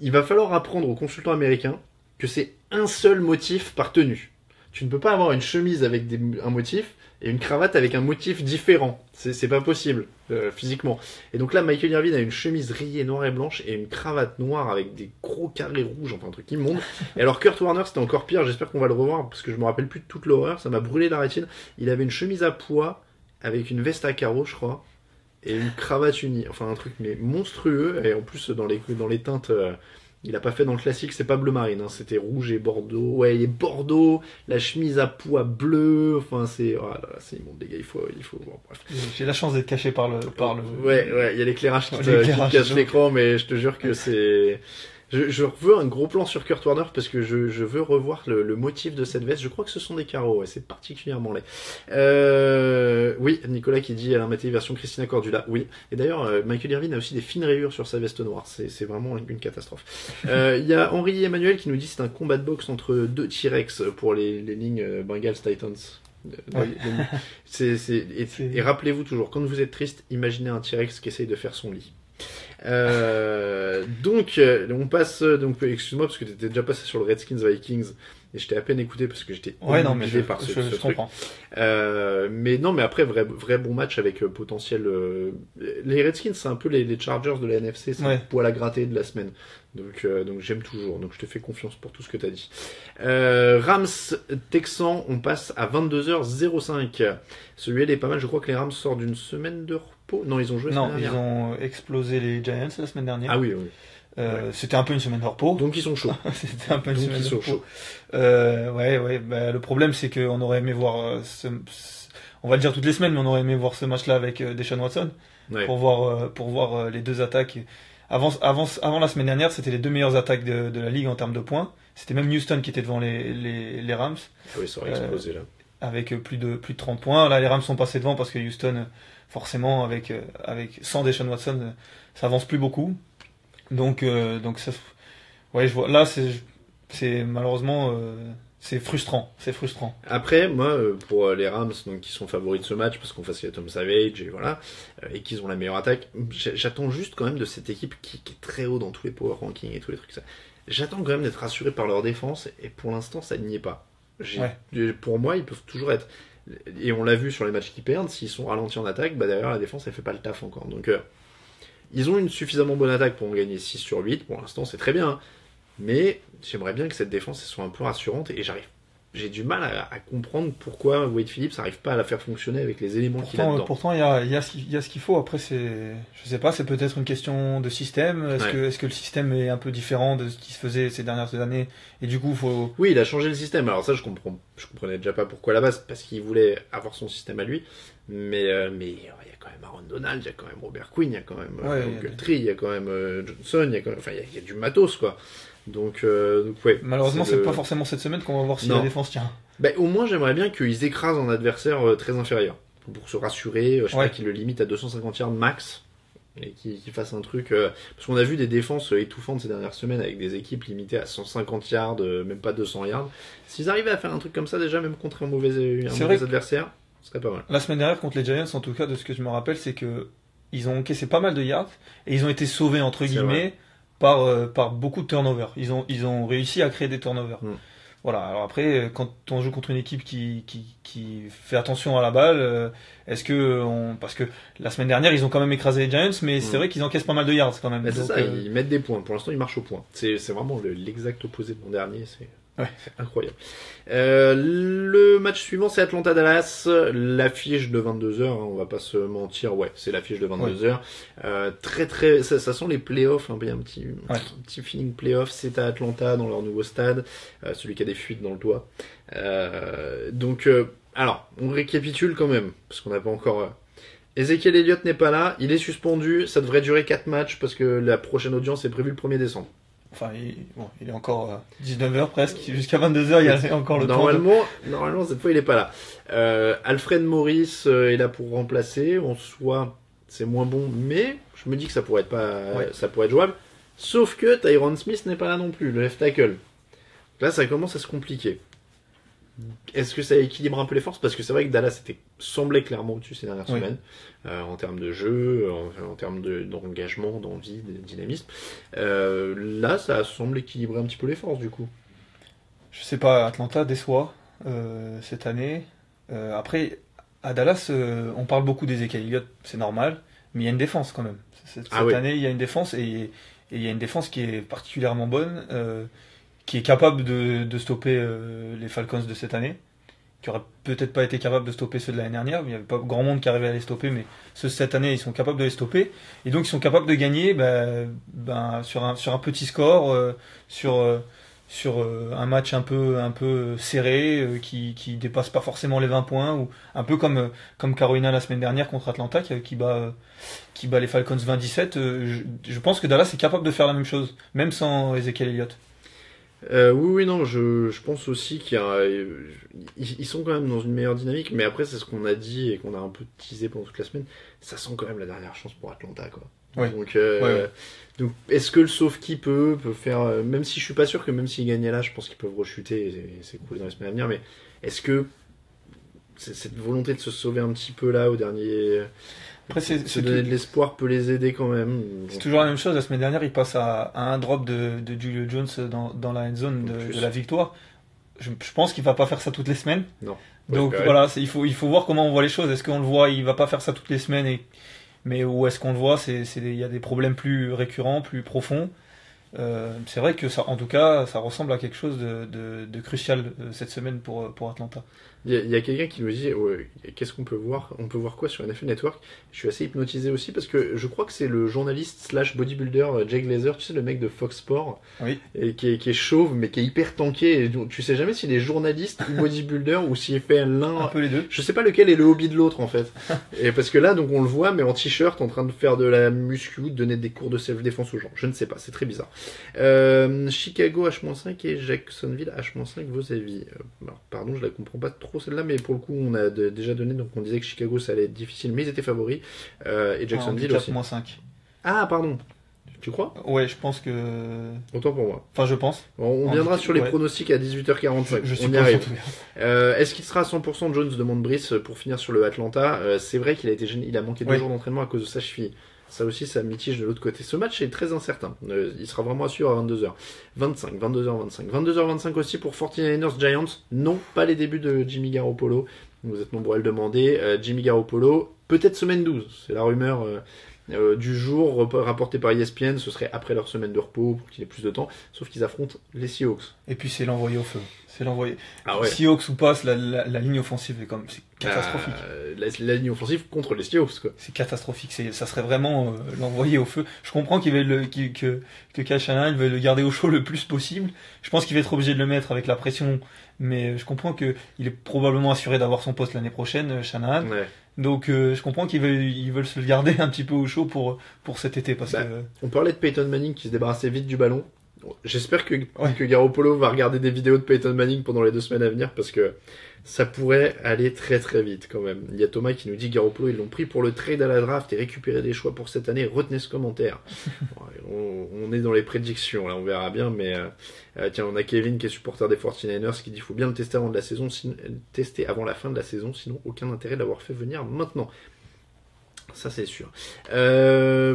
Il va falloir apprendre aux consultants américains que c'est un seul motif par tenue. Tu ne peux pas avoir une chemise avec un motif et une cravate avec un motif différent. C'est pas possible, physiquement. Et donc là, Michael Irvin a une chemise rayée noire et blanche et une cravate noire avec des gros carrés rouges, enfin un truc immonde. Et alors Kurt Warner, c'était encore pire, j'espère qu'on va le revoir, parce que je me rappelle plus de toute l'horreur, ça m'a brûlé la rétine. Il avait une chemise à pois, avec une veste à carreaux, je crois, et une cravate unie. Enfin un truc mais monstrueux, et en plus dans les teintes... il a pas fait dans le classique, c'est pas bleu marine, hein, c'était rouge et bordeaux. Ouais, il est bordeaux, la chemise à pois bleu, enfin c'est immonde les gars, il faut bon, bref. J'ai la chance d'être caché par le Ouais, il y a l'éclairage qui cache l'écran, mais je te jure que c'est je veux un gros plan sur Kurt Warner parce que je veux revoir le motif de cette veste. Je crois que ce sont des carreaux, ouais, c'est particulièrement laid. Oui, Nicolas qui dit Alain Mattei version Christina Cordula. Oui, et d'ailleurs Michael Irvin a aussi des fines rayures sur sa veste noire. C'est vraiment une catastrophe. Il y a Henri Emmanuel qui nous dit c'est un combat de boxe entre deux T-Rex pour les lignes Bengals Titans. Ouais. Et rappelez-vous toujours, quand vous êtes triste, imaginez un T-Rex qui essaye de faire son lit. Donc on passe, donc excuse-moi parce que tu étais déjà passé sur le Redskins Vikings et je t'ai à peine écouté parce que j'étais obligé par ce truc. Comprends. Mais après vrai bon match avec potentiel. Les Redskins c'est un peu les Chargers de la NFC, c'est un poil à gratter de la semaine. Donc j'aime toujours. Donc je te fais confiance pour tout ce que tu as dit. Rams Texans, on passe à 22h05. Celui-là il est pas mal. Je crois que les Rams sortent d'une semaine de repos. Non, ils ont joué. Non, ils ont explosé les Giants la semaine dernière. Ah oui. C'était un peu une semaine de repos. Donc ils sont chauds. C'était un peu une semaine de repos. Le problème c'est qu'on aurait aimé voir on va le dire toutes les semaines, mais on aurait aimé voir ce match-là avec Deshaun Watson pour voir les deux attaques. Avant la semaine dernière, c'était les deux meilleures attaques de la ligue en termes de points. C'était même Houston qui était devant les Rams. Ah oui, ça aurait explosé là. Avec plus de 30 points. Là, les Rams sont passés devant parce que Houston, forcément, sans Deshaun Watson, ça avance plus beaucoup. Donc ça, je vois. Là, c'est malheureusement, c'est frustrant. Après, moi, pour les Rams, donc qui sont favoris de ce match parce qu'on face à Tom Savage et voilà, et qu'ils ont la meilleure attaque, j'attends juste quand même de cette équipe qui est très haut dans tous les power rankings et tous les trucs ça. J'attends quand même d'être rassuré par leur défense et pour l'instant, ça n'y est pas. Pour moi, ils peuvent toujours être. Et on l'a vu sur les matchs qu'ils perdent, s'ils sont ralentis en attaque, derrière la défense elle fait pas le taf encore. Donc ils ont une suffisamment bonne attaque pour en gagner 6 sur 8, pour l'instant c'est très bien. Mais j'aimerais bien que cette défense soit un peu rassurante et j'arrive j'ai du mal à comprendre pourquoi Wade Phillips n'arrive pas à la faire fonctionner avec les éléments qu'il a dedans. Pourtant, il y a ce qu'il faut. Après, je sais pas, c'est peut-être une question de système. Est-ce que le système est un peu différent de ce qui se faisait ces dernières années? Et du coup, faut... Oui, il a changé le système. Alors ça, je comprenais déjà pas pourquoi à la base, parce qu'il voulait avoir son système à lui. Mais il y a quand même Aaron Donald, il y a quand même Robert Quinn, il y a quand même Ogletree, il y a quand même Johnson, il y a du matos, quoi. Donc ouais. Malheureusement, c'est pas forcément cette semaine qu'on va voir si la défense tient. Ben, au moins, j'aimerais bien qu'ils écrasent un adversaire très inférieur. Pour se rassurer, je sais pas, qu'ils le limitent à 250 yards max. Et qu'ils fassent un truc... parce qu'on a vu des défenses étouffantes ces dernières semaines avec des équipes limitées à 150 yards, même pas 200 yards. S'ils arrivaient à faire un truc comme ça déjà, même contre un mauvais adversaire, ce serait pas mal. La semaine dernière contre les Giants, en tout cas, de ce que je me rappelle, c'est que ils ont encaissé pas mal de yards et ils ont été sauvés, entre guillemets, par beaucoup de turnovers. Ils ont réussi à créer des turnovers. Voilà. Alors après, quand on joue contre une équipe qui fait attention à la balle, parce que la semaine dernière ils ont quand même écrasé les Giants, mais c'est vrai qu'ils encaissent pas mal de yards quand même. Mais c'est ça, ils mettent des points. Pour l'instant, ils marchent au point. C'est vraiment l'exact opposé de l'an dernier. C'est incroyable. Le match suivant, c'est Atlanta-Dallas. L'affiche de 22h, on va pas se mentir. Ouais, c'est l'affiche de 22h. Ça sent les playoffs. Il y a un petit feeling playoff. C'est à Atlanta, dans leur nouveau stade. Celui qui a des fuites dans le toit. Alors, on récapitule quand même, parce qu'on n'a pas encore... Ezekiel Elliott n'est pas là, il est suspendu, ça devrait durer 4 matchs, parce que la prochaine audience est prévue le 1er décembre. Enfin, il est encore 19h presque, jusqu'à 22h, il y a encore le temps. Normalement, cette fois, il est pas là. Alfred Morris est là pour remplacer. En soi, c'est moins bon, mais je me dis que ça pourrait être jouable. Sauf que Tyron Smith n'est pas là non plus, le left tackle. Là, ça commence à se compliquer. Est-ce que ça équilibre un peu les forces? Parce que c'est vrai que Dallas semblait clairement au-dessus ces dernières semaines, en termes de jeu, en termes d'engagement, d'envie, de dynamisme. Là, ça semble équilibrer un petit peu les forces, du coup. Je sais pas, Atlanta déçoit cette année. Après, à Dallas, on parle beaucoup d'Ezekiel Elliott, c'est normal, mais il y a une défense quand même. Cette année, il y a une défense, et il y a une défense qui est particulièrement bonne, qui est capable de stopper les Falcons de cette année, qui aurait peut-être pas été capable de stopper ceux de l'année dernière. Il n'y avait pas grand monde qui arrivait à les stopper, mais ceux de cette année, ils sont capables de les stopper. Et donc, ils sont capables de gagner sur un petit score, sur un match un peu serré, qui dépasse pas forcément les 20 points, ou un peu comme Carolina la semaine dernière contre Atlanta, qui bat les Falcons 20-17. Je pense que Dallas est capable de faire la même chose, même sans Ezekiel Elliott. Oui, non, je pense aussi ils sont quand même dans une meilleure dynamique, mais après, c'est ce qu'on a dit et qu'on a un peu teasé pendant toute la semaine. Ça sent quand même la dernière chance pour Atlanta, quoi. Ouais. Donc, est-ce que le sauf-qui peut faire, même si je suis pas sûr que même s'ils gagnaient là, je pense qu'ils peuvent rechuter et s'écrouler dans les semaines à venir, mais est-ce que cette volonté de se sauver un petit peu là au dernier. Après, se donner de l'espoir peut les aider quand même. C'est toujours la même chose. La semaine dernière, il passe à un drop de Julio Jones dans la end zone de la victoire. Je pense qu'il va pas faire ça toutes les semaines. Non. Donc voilà, il faut voir comment on voit les choses. Est-ce qu'on le voit, il va pas faire ça toutes les semaines, mais où est-ce qu'on le voit, il y a des problèmes plus récurrents, plus profonds. C'est vrai que ça, en tout cas, ça ressemble à quelque chose de crucial cette semaine pour Atlanta. Il y a quelqu'un qui nous dit qu'est-ce qu'on peut voir? On peut voir quoi sur NFL Network? Je suis assez hypnotisé aussi parce que je crois que c'est le journaliste / bodybuilder Jake Glazer, tu sais, le mec de Fox Sports, et qui est chauve mais qui est hyper tanké. Et tu sais jamais s'il est journaliste ou bodybuilder ou s'il fait l'un. Un peu les deux. Je sais pas lequel est le hobby de l'autre en fait. Et parce que là, donc on le voit, mais en t-shirt, en train de faire de la muscu, de donner des cours de self-défense aux gens. Je ne sais pas, c'est très bizarre. Chicago H-5 et Jacksonville H-5 vos avis. Alors, pardon, je la comprends pas trop celle-là, mais pour le coup on a déjà donné, donc on disait que Chicago ça allait être difficile, mais ils étaient favoris, et Jacksonville aussi. 4-5. Ah pardon, tu crois? Ouais, je pense que... Autant pour moi. Enfin, je pense. On viendra sur les pronostics à 18h45. On y arrive. Est-ce qu'il sera à 100%? Jones demande Brice pour finir sur le Atlanta. C'est vrai qu'il a été gêné, il a manqué 2 jours d'entraînement à cause de sa cheville. Ça aussi, ça mitige de l'autre côté. Ce match est très incertain. Il sera vraiment à suivre à 22h25, 22h25. 22h25 aussi pour 49ers Giants. Non, pas les débuts de Jimmy Garoppolo. Vous êtes nombreux à le demander. Jimmy Garoppolo, peut-être semaine 12. C'est la rumeur du jour rapporté par ESPN, ce serait après leur semaine de repos pour qu'il ait plus de temps, sauf qu'ils affrontent les Seahawks. Et puis c'est l'envoyer au feu. C'est l'envoyer. Ah ouais. Seahawks ou pas, la ligne offensive est comme c'est catastrophique. La ligne offensive contre les Seahawks, quoi. C'est catastrophique. Ça serait vraiment l'envoyer au feu. Je comprends que Kyle Shanahan veut le garder au chaud le plus possible. Je pense qu'il va être obligé de le mettre avec la pression, mais je comprends qu'il est probablement assuré d'avoir son poste l'année prochaine, Shanahan. Ouais. Donc je comprends qu'ils veulent se le garder un petit peu au chaud pour cet été parce que on parlait de Peyton Manning qui se débarrassait vite du ballon. J'espère que Garoppolo va regarder des vidéos de Peyton Manning pendant les 2 semaines à venir parce que ça pourrait aller très très vite quand même. Il y a Thomas qui nous dit Garoppolo ils l'ont pris pour le trade à la draft et récupérer des choix pour cette année. Retenez ce commentaire. on est dans les prédictions là, on verra bien. Mais tiens, on a Kevin qui est supporter des 49ers qui dit faut bien le tester avant la fin de la saison, sinon aucun intérêt d'avoir fait venir maintenant. Ça c'est sûr.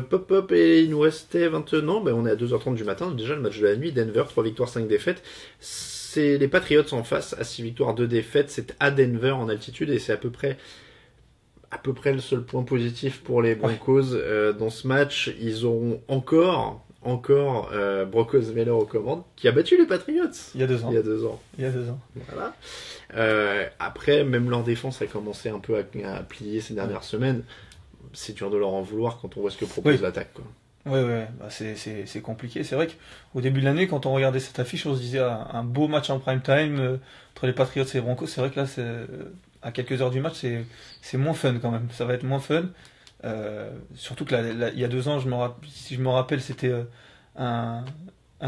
Pop et il nous restait 29. Ben, on est à 2h30 du matin. Déjà le match de la nuit. Denver, 3 victoires, 5 défaites. C'est les Patriots en face à 6 victoires, 2 défaites. C'est à Denver en altitude et c'est à peu près le seul point positif pour les Broncos dans ce match. Ils auront encore Brock Osweiler aux commandes qui a battu les Patriots il y a 2 ans. Voilà. Après, même leur défense a commencé un peu à plier ces dernières semaines. C'est dur de leur en vouloir quand on voit ce que propose l'attaque, quoi. Ouais, bah c'est compliqué. C'est vrai qu'au début de l'année, quand on regardait cette affiche, on se disait un beau match en prime time entre les Patriots et les Broncos. C'est vrai que là, à quelques heures du match, c'est moins fun quand même. Ça va être moins fun. Surtout que il y a 2 ans, si je me rappelle, c'était un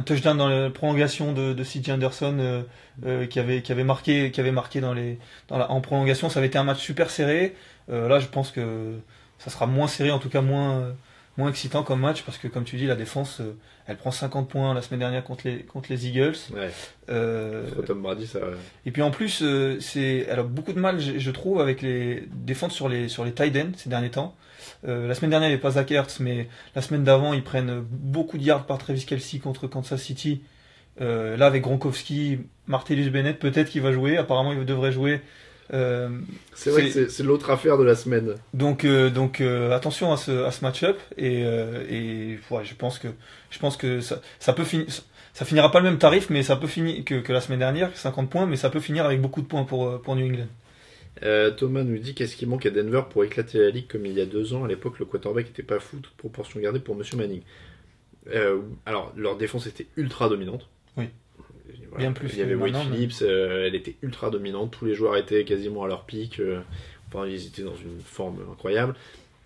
touchdown dans la prolongation de C.J. Anderson qui avait marqué en prolongation. Ça avait été un match super serré. Là, je pense que ça sera moins serré, en tout cas moins excitant comme match, parce que comme tu dis, la défense, elle prend 50 points la semaine dernière contre les Eagles. Ouais. Tom Brady, ça. Et puis en plus, elle a beaucoup de mal, je trouve, avec les défenses sur les tight ends ces derniers temps. La semaine dernière, il n'y avait pas Zach Ertz, mais la semaine d'avant, ils prennent beaucoup de yards par Travis Kelce contre Kansas City. Là, avec Gronkowski, Martellus Bennett, peut-être qu'il va jouer. Apparemment, il devrait jouer. C'est vrai que c'est l'autre affaire de la semaine. Donc attention à ce match-up et ouais, je pense que ça peut finir. Ça finira pas le même tarif, mais ça peut finir que la semaine dernière, 50 points, mais ça peut finir avec beaucoup de points pour New England. Thomas nous dit qu'est-ce qui manque à Denver pour éclater la ligue comme il y a 2 ans. À l'époque, le quarterback était pas fou, toute proportion gardée pour Monsieur Manning. Alors, leur défense était ultra dominante. Oui. Voilà. Bien plus. Il y avait Wade Phillips, elle était ultra dominante. Tous les joueurs étaient quasiment à leur pic. Enfin, ils étaient dans une forme incroyable.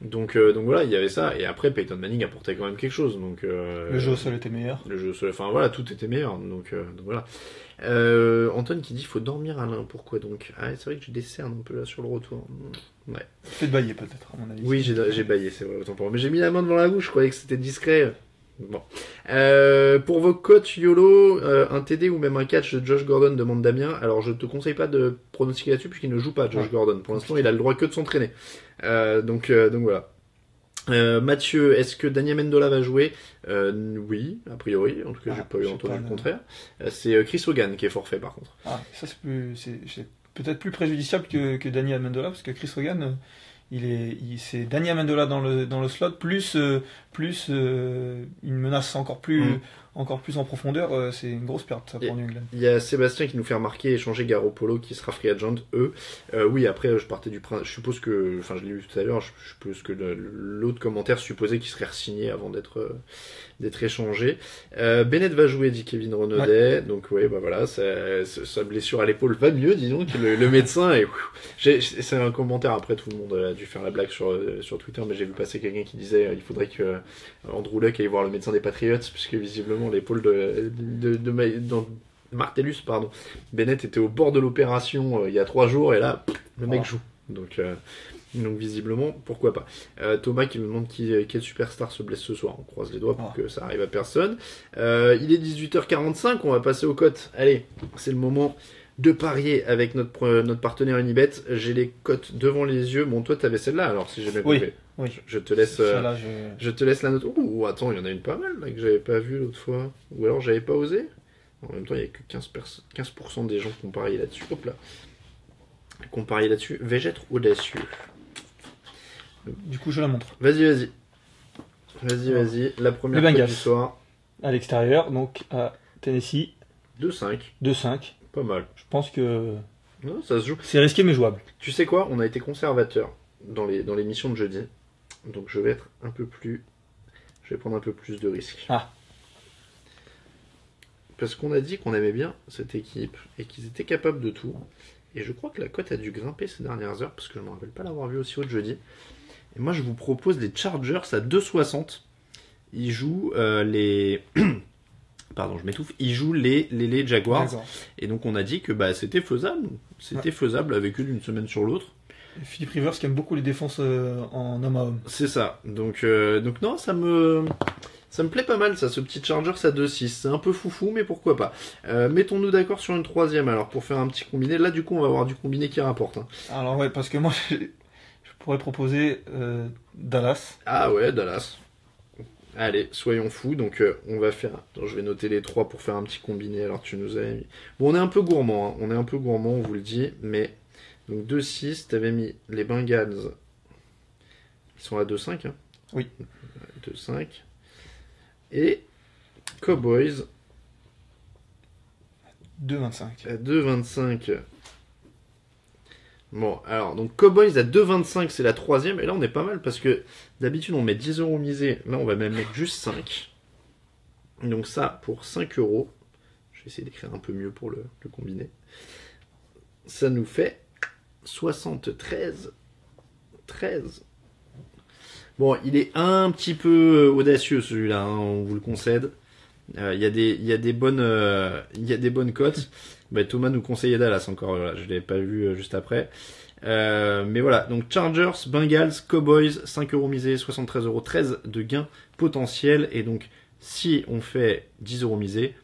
Donc voilà, il y avait ça. Et après, Peyton Manning apportait quand même quelque chose. Donc, le jeu au sol était meilleur. Le jeu au sol, enfin voilà, tout était meilleur. Donc voilà. Antoine qui dit faut dormir Alain. Pourquoi donc? Ah, c'est vrai que je décerne un peu là sur le retour. Ouais. Fais de bailler peut-être, à mon avis. Oui, j'ai baillé, c'est vrai, autant pour moi. Mais j'ai mis la main devant la bouche, je croyais que c'était discret. Bon. Pour vos coachs YOLO, un TD ou même un catch de Josh Gordon, demande Damien. Alors je te conseille pas de pronostiquer là-dessus puisqu'il ne joue pas, Josh Gordon. Pour l'instant, il a le droit que de s'entraîner. Donc voilà. Mathieu, est-ce que Daniel Amendola va jouer? Oui, a priori. En tout cas, j'ai pas eu entendu le contraire. C'est Chris Hogan qui est forfait par contre. Ah, ça c'est peut-être plus préjudiciable que Daniel Amendola parce que Chris Hogan. C'est Daniel Amendola dans le slot plus une menace encore plus en profondeur. C'est une grosse perte ça, pour New England. Il y a Sébastien qui nous fait remarquer échanger Garoppolo qui sera free agent. Oui, après je partais du principe, je suppose que, enfin je l'ai vu tout à l'heure, je suppose que l'autre commentaire supposait qu'il serait re-signé avant d'être échangé. Bennett va jouer, dit Kevin Renaudet. Ouais. Donc ouais, bah voilà, sa blessure à l'épaule va mieux, disons que le médecin est. C'est un commentaire, après tout le monde a dû faire la blague sur Twitter, mais j'ai vu passer quelqu'un qui disait il faudrait que Andrew Luck aille voir le médecin des Patriots, puisque visiblement l'épaule de Martellus, Bennett était au bord de l'opération il y a 3 jours, et là, le mec joue. Donc visiblement, pourquoi pas. Thomas qui me demande quel superstar se blesse ce soir. On croise les doigts pour que ça arrive à personne. Il est 18h45, on va passer aux cotes. Allez, c'est le moment de parier avec notre partenaire Unibet. J'ai les cotes devant les yeux. Bon, toi, t'avais celle-là, alors, si j'ai bien compris. Oui. Je te laisse la note. Ouh, attends, il y en a une pas mal, là, que j'avais pas vue l'autre fois. Ou alors, j'avais pas osé. En même temps, il y a que 15% des gens qui ont parié là-dessus. Hop là. Qu'on parié là-dessus. Vais-je être audacieux? Du coup, je la montre. Vas-y. Vas-y. La première Les cote Bengals. du soir. À l'extérieur, donc à Tennessee, 2-5. 2-5. Pas mal. Je pense que Non, ça se joue. c'est risqué mais jouable. Tu sais quoi? On a été conservateur dans l'émission de jeudi. Donc je vais être un peu plus. Je vais prendre un peu plus de risques. Ah. Parce qu'on a dit qu'on aimait bien cette équipe et qu'ils étaient capables de tout. Et je crois que la cote a dû grimper ces dernières heures parce que je ne me rappelle pas l'avoir vu aussi haut de jeudi. Et moi je vous propose les Chargers à 2,60. Ils jouent les. Pardon, je m'étouffe. Ils jouent les Jaguars. D'accord. Et donc on a dit que bah, c'était faisable. C'était faisable avec eux d'une semaine sur l'autre. Et Philippe Rivers qui aime beaucoup les défenses en homme à homme. C'est ça. Donc non, ça me plaît pas mal ça, ce petit Chargers à 2,6. C'est un peu foufou, mais pourquoi pas. Mettons-nous d'accord sur une troisième alors pour faire un petit combiné. Là du coup on va avoir du combiné qui rapporte. Hein. Alors ouais, parce que moi je pourrais proposer Dallas. Ah ouais, Dallas. Allez, soyons fous. Donc on va faire... Attends, je vais noter les trois pour faire un petit combiné. Alors tu nous avais mis... Bon, on est un peu gourmand. Hein. On est un peu gourmand, on vous le dit. Mais... Donc 2,6, t'avais mis les Bengals. Ils sont à 2,5. Hein. Oui. 2,5. Et Cowboys 2,25. à 2,25. Bon, alors, donc Cowboys à 2,25, c'est la troisième. Et là, on est pas mal parce que d'habitude, on met 10 euros misés. Là, on va même mettre juste 5. Donc ça, pour 5 euros. Je vais essayer d'écrire un peu mieux pour le combiner. Ça nous fait 73. 13. Bon, il est un petit peu audacieux celui-là, hein, on vous le concède. Il y a des bonnes cotes. Bah, Thomas nous conseillait Dallas encore, voilà, je l'ai pas vu juste après. Mais voilà, donc Chargers, Bengals, Cowboys, 5 euros misés, 73 euros, 13 de gains potentiels. Et donc, si on fait 10 euros misés,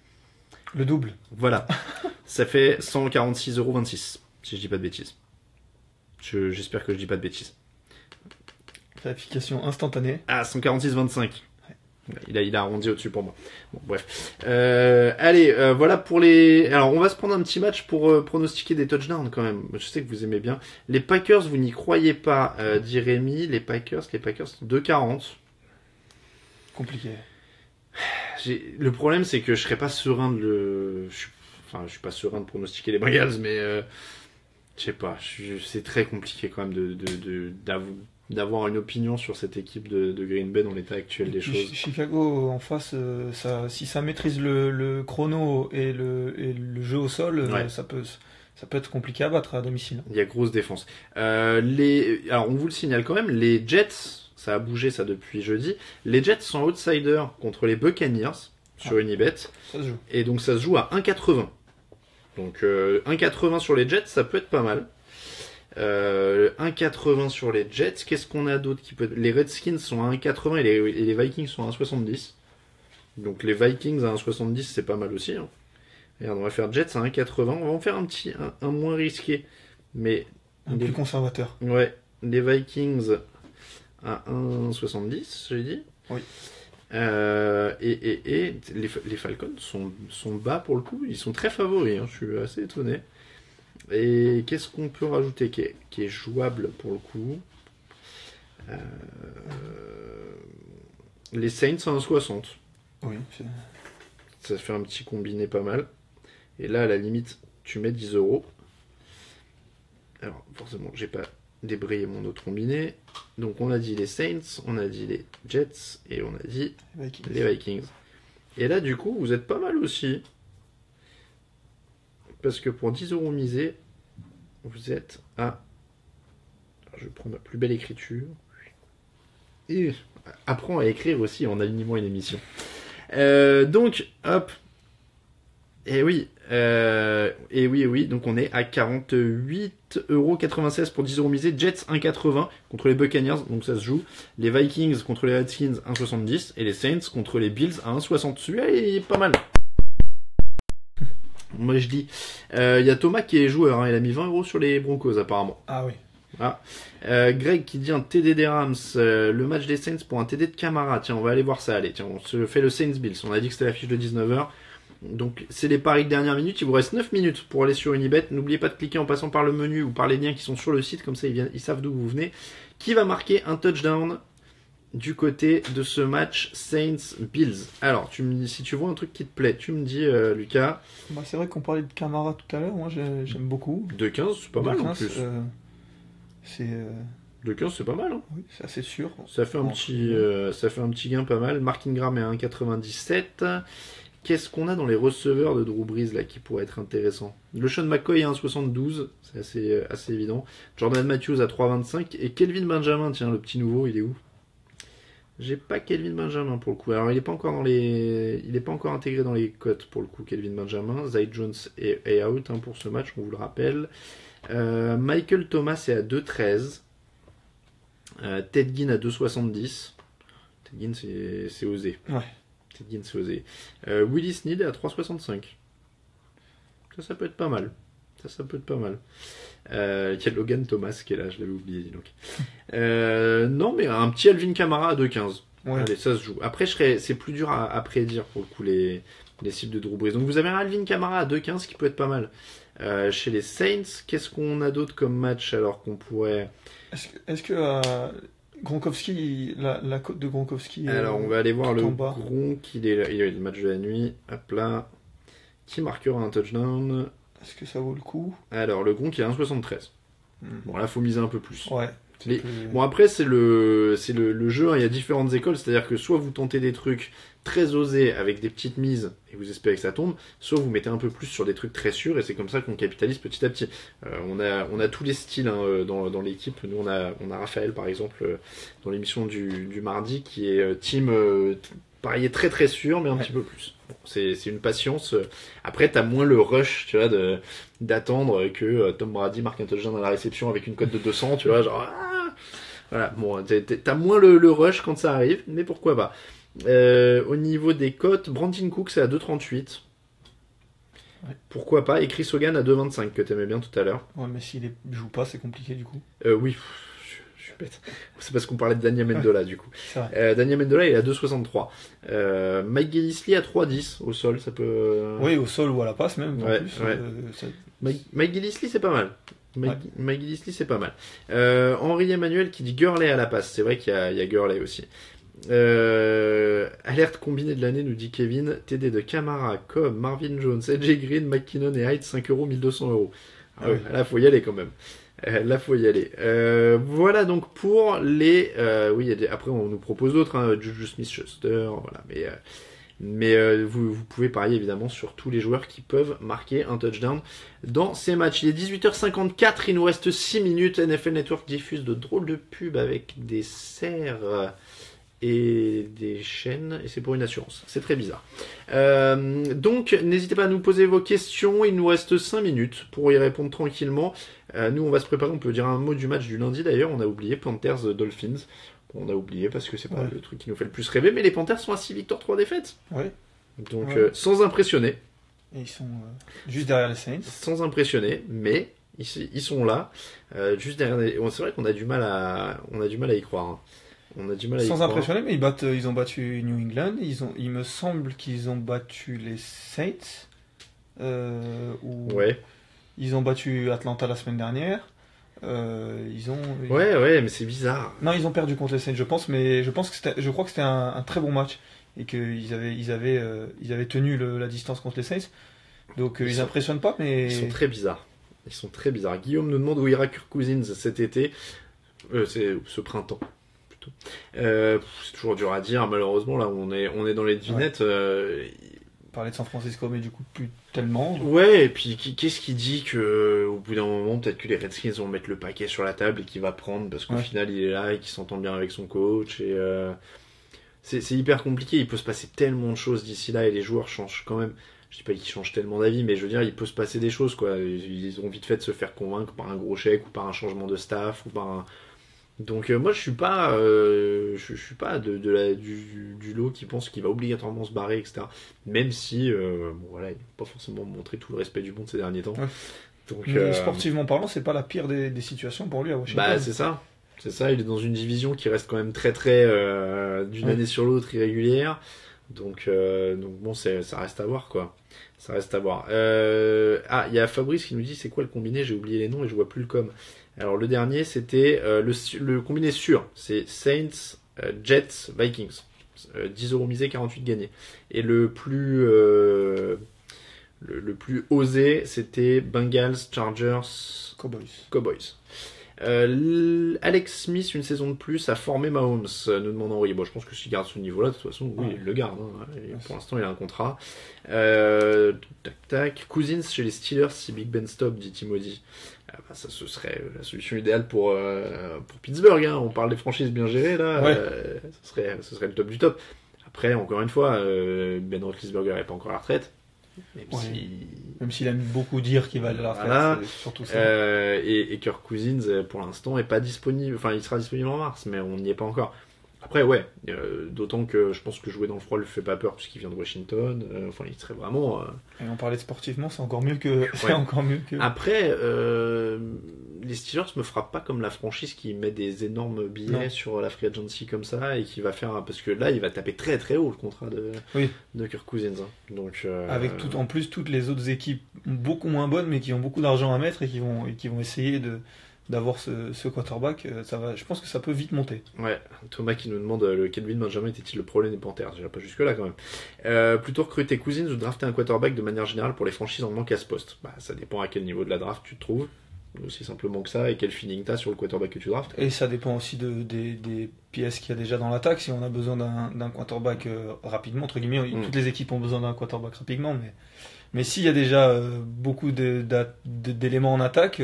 Le double. voilà, ça fait 146,26 euros, si je dis pas de bêtises. J'espère que je dis pas de bêtises. Vérification instantanée. Ah, 146,25. Il a arrondi au-dessus pour moi. Bon, bref. Allez, voilà pour les... Alors, on va se prendre un petit match pour pronostiquer des touchdowns quand même. Je sais que vous aimez bien. Les Packers, vous n'y croyez pas, dit Rémi. Les Packers, 2,40. Compliqué. Le problème, c'est que je serais pas serein de le... je suis pas serein de pronostiquer les Bengals, mais... je sais pas. C'est très compliqué quand même d'avoir une opinion sur cette équipe de Green Bay dans l'état actuel des choses. Chicago en face, si ça maîtrise le chrono et le jeu au sol, Ouais. ça peut être compliqué à battre à domicile. Il y a grosse défense. Alors, on vous le signale quand même, les Jets, ça a bougé ça depuis jeudi, les Jets sont outsiders contre les Buccaneers sur Unibet, Ça se joue. et donc ça se joue à 1,80. Donc 1,80 sur les Jets, ça peut être pas mal. 1,80 sur les Jets. Qu'est-ce qu'on a d'autre qui peut... Les Redskins sont à 1,80 et les Vikings sont à 1,70. Donc les Vikings à 1,70 c'est pas mal aussi. Hein. Regarde, on va faire Jets à 1,80. On va en faire un moins risqué. Mais Un plus conservateur. ouais, les Vikings à 1,70, j'ai dit. Oui. Et les Falcons sont bas pour le coup. Ils sont très favoris. Hein. Je suis assez étonné. Et qu'est-ce qu'on peut rajouter qui est jouable pour le coup? Les Saints à 1,60. Oui. Ça fait un petit combiné pas mal. Et là, à la limite, tu mets 10 euros. Alors, forcément, j'ai pas débrayé mon autre combiné. Donc, on a dit les Saints, on a dit les Jets et on a dit Vikings. les Vikings. Et là, du coup, vous êtes pas mal aussi. Parce que pour 10 euros misés, vous êtes à... Alors, je vais prendre ma plus belle écriture. Et apprends à écrire aussi en animant une émission. Donc, hop. Et oui, donc on est à 48,96€ pour 10 euros misés. Jets 1,80 contre les Buccaneers, donc ça se joue. Les Vikings contre les Redskins 1,70 et les Saints contre les Bills à 1,60. Celui-là il est pas mal. Moi je dis, il y a Thomas qui est joueur, hein, il a mis 20 euros sur les Broncos apparemment. Ah oui. Ah. Greg qui dit un TD des Rams, le match des Saints pour un TD de Camara. Tiens, on va aller voir ça. Allez, tiens, on se fait le Saints Bills. On a dit que c'était la fiche de 19h. Donc, c'est les paris de dernière minute. Il vous reste 9 minutes pour aller sur Unibet. N'oubliez pas de cliquer en passant par le menu ou par les liens qui sont sur le site. Comme ça, ils savent d'où vous venez. Qui va marquer un touchdown du côté de ce match Saints-Bills. Alors, tu me dis, si tu vois un truc qui te plaît, tu me dis, Lucas. Bah, c'est vrai qu'on parlait de Camara tout à l'heure, moi j'aime beaucoup. 2-15, c'est pas mal 2-15, en plus. C'est 2-15, c'est pas mal. Hein. oui, c'est assez sûr. Ça fait un petit gain pas mal. Mark Ingram est à 1,97. Qu'est-ce qu'on a dans les receveurs de Drew Brees là qui pourrait être intéressant? Le Sean McCoy à 1,72, c'est assez évident. Jordan Matthews à 3,25 et Kelvin Benjamin, tiens le petit nouveau, il est où? J'ai pas Kelvin Benjamin pour le coup. Alors il est pas encore intégré dans les cotes pour le coup. Kelvin Benjamin, Zay Jones est out hein, pour ce match, on vous le rappelle. Michael Thomas est à 2,13. Ted Ginn à 2,70. Ted Ginn c'est osé. Ouais. Ted Ginn c'est osé. Willie Snead est à 3,65. Ça peut être pas mal. Ça peut être pas mal. Il y a Logan Thomas qui est là, je l'avais oublié, dis donc. Non, mais un petit Alvin Kamara à 2,15. Ouais. Allez, ça se joue. Après, c'est plus dur à prédire pour le coup les cibles de Drew Brees. Donc vous avez un Alvin Kamara à 2,15 qui peut être pas mal. Chez les Saints, qu'est-ce qu'on a d'autre comme match alors qu'on pourrait... Est-ce que Gronkowski, la cote de Gronkowski... Alors on va aller voir le bas. Gronk, il est le match de la nuit. Hop là. Qui marquera un touchdown? Est-ce que ça vaut le coup? Alors le Gronk il est à 1,73. Bon là faut miser un peu plus. Ouais. Bon après c'est le jeu, hein. Il y a différentes écoles, c'est-à-dire que soit vous tentez des trucs très osés avec des petites mises et vous espérez que ça tombe, soit vous mettez un peu plus sur des trucs très sûrs et c'est comme ça qu'on capitalise petit à petit. On a tous les styles hein, dans l'équipe. Nous on a Raphaël par exemple dans l'émission du mardi qui est team parier très très sûr mais un petit peu plus. Bon, c'est une patience. Après t'as moins le rush tu vois d'attendre que Tom Brady marque un touchdown à la réception avec une cote de 200 tu vois genre voilà bon t'as moins le rush quand ça arrive mais pourquoi pas. Au niveau des cotes, Brandon Cooks c'est à 2,38. Ouais. Pourquoi pas. Et Chris Hogan à 2,25 que t'aimais bien tout à l'heure. Ouais mais s'il joue pas c'est compliqué du coup. Oui. Je suis bête. C'est parce qu'on parlait de Daniel Mendola du coup. Daniel Mendola il est à 2,63. Mike Gillislee à 3,10 au sol, ça peut... Oui, au sol ou à la passe même. Ouais, en plus, ouais. Mike Gillislee c'est pas mal. Mike Gillislee c'est pas mal. Henri Emmanuel qui dit Gurley à la passe. C'est vrai qu'il y a Gurley aussi. Alerte combinée de l'année nous dit Kevin. TD de Camara, Cobb, Marvin Jones, AJ Green, McKinnon et Hyde 5€, 1200€. Ah oui. Là faut y aller quand même. Là faut y aller. Voilà donc pour les... oui, après on nous propose d'autres, hein, Juju Smith-Schuster, voilà. Mais vous pouvez parier évidemment sur tous les joueurs qui peuvent marquer un touchdown dans ces matchs. Il est 18h54, il nous reste 6 minutes. NFL Network diffuse de drôles de pubs avec des cerfs et des chaînes, et c'est pour une assurance. C'est très bizarre. Donc, n'hésitez pas à nous poser vos questions. Il nous reste 5 minutes pour y répondre tranquillement. Nous, on va se préparer. On peut dire un mot du match du lundi d'ailleurs. On a oublié Panthers Dolphins. On a oublié parce que c'est pas le truc qui nous fait le plus rêver. Mais les Panthers sont à 6 victoires, 3 défaites. Ouais. Donc, sans impressionner. Et ils sont juste derrière les Saints. Sans impressionner, mais ils sont là. Juste derrière. C'est vrai qu'on a du mal à y croire. Hein. On a du mal à y Sans croire. impressionner, mais ils ont battu New England. Il me semble qu'ils ont battu les Saints. Ouais. Ils ont battu Atlanta la semaine dernière. Ouais, mais c'est bizarre. Non, ils ont perdu contre les Saints, je pense, mais je crois que c'était un très bon match et qu'ils avaient tenu la distance contre les Saints. Donc ils impressionnent pas, mais ils sont très bizarres. Guillaume nous demande où ira Kirk Cousins cet été. C'est ce printemps. C'est toujours dur à dire, malheureusement là on est dans les devinettes. Parler de San Francisco, mais du coup plus tellement. Ouais, et puis qu'est-ce qui dit que au bout d'un moment peut-être que les Redskins vont mettre le paquet sur la table et qu'il va prendre parce qu'au final il est là et qu'il s'entend bien avec son coach et c'est hyper compliqué. Il peut se passer tellement de choses d'ici là et les joueurs changent quand même. Je dis pas qu'ils changent tellement d'avis, mais je veux dire il peut se passer des choses quoi. Ils ont vite fait de se faire convaincre par un gros chèque ou par un changement de staff ou par un... Donc moi je suis pas du lot qui pense qu'il va obligatoirement se barrer, etc. Même si voilà, il n'a pas forcément montré tout le respect du monde ces derniers temps. Ouais. Donc sportivement parlant, c'est pas la pire des situations pour lui à Washington. Bah c'est ça, il est dans une division qui reste quand même très d'une année sur l'autre irrégulière. Donc bon, ça reste à voir quoi. Ça reste à voir. Il y a Fabrice qui nous dit c'est quoi le combiné, j'ai oublié les noms et je vois plus le com. Alors le dernier c'était le combiné sûr, c'est Saints Jets, Vikings. 10 euros misés, 48 gagnés. Et le plus osé, c'était Bengals, Chargers, Cowboys. Alex Smith, une saison de plus, a formé Mahomes, nous demande Henri. Bon, je pense que s'il garde ce niveau-là, de toute façon, oui, il le garde. Hein. Pour l'instant, il a un contrat. Cousins chez les Steelers, si Big Ben stop, dit Timothy. Ça, ce serait la solution idéale pour Pittsburgh. Hein. On parle des franchises bien gérées, là. Ouais. Ce serait le top du top. Après, encore une fois, Ben Roethlisberger n'est pas encore à la retraite. Même s'il aime beaucoup dire qu'il va à la retraite, voilà. c'est surtout ça. Et Kirk Cousins, pour l'instant, est pas disponible. Enfin, il sera disponible en mars, mais on n'y est pas encore. Après, ouais, d'autant que je pense que jouer dans le froid lui fait pas peur puisqu'il vient de Washington. Enfin, il serait vraiment. Et on parlait de sportivement, c'est encore mieux que. C'est encore mieux que. Après, les Steelers me frappent pas comme la franchise qui met des énormes billets sur la free agency comme ça et qui va faire parce que là, il va taper très très haut le contrat de Kirk Cousins. Hein. Donc. Avec en plus toutes les autres équipes beaucoup moins bonnes mais qui ont beaucoup d'argent à mettre et qui vont essayer d'avoir ce quarterback, je pense que ça peut vite monter. Ouais, Thomas qui nous demande le Kelvin Benjamin était-il le problème des Panthers? Déjà pas jusque là quand même. Plutôt recruter Cousins ou drafter un quarterback de manière générale pour les franchises en manque à ce poste. Ça dépend à quel niveau de la draft tu te trouves, aussi simplement que ça, et quel feeling t'as sur le quarterback que tu draftes. Et ça dépend aussi des pièces qu'il y a déjà dans l'attaque. Si on a besoin d'un quarterback rapidement, entre guillemets, toutes les équipes ont besoin d'un quarterback rapidement, mais s'il y a déjà beaucoup d'éléments en attaque,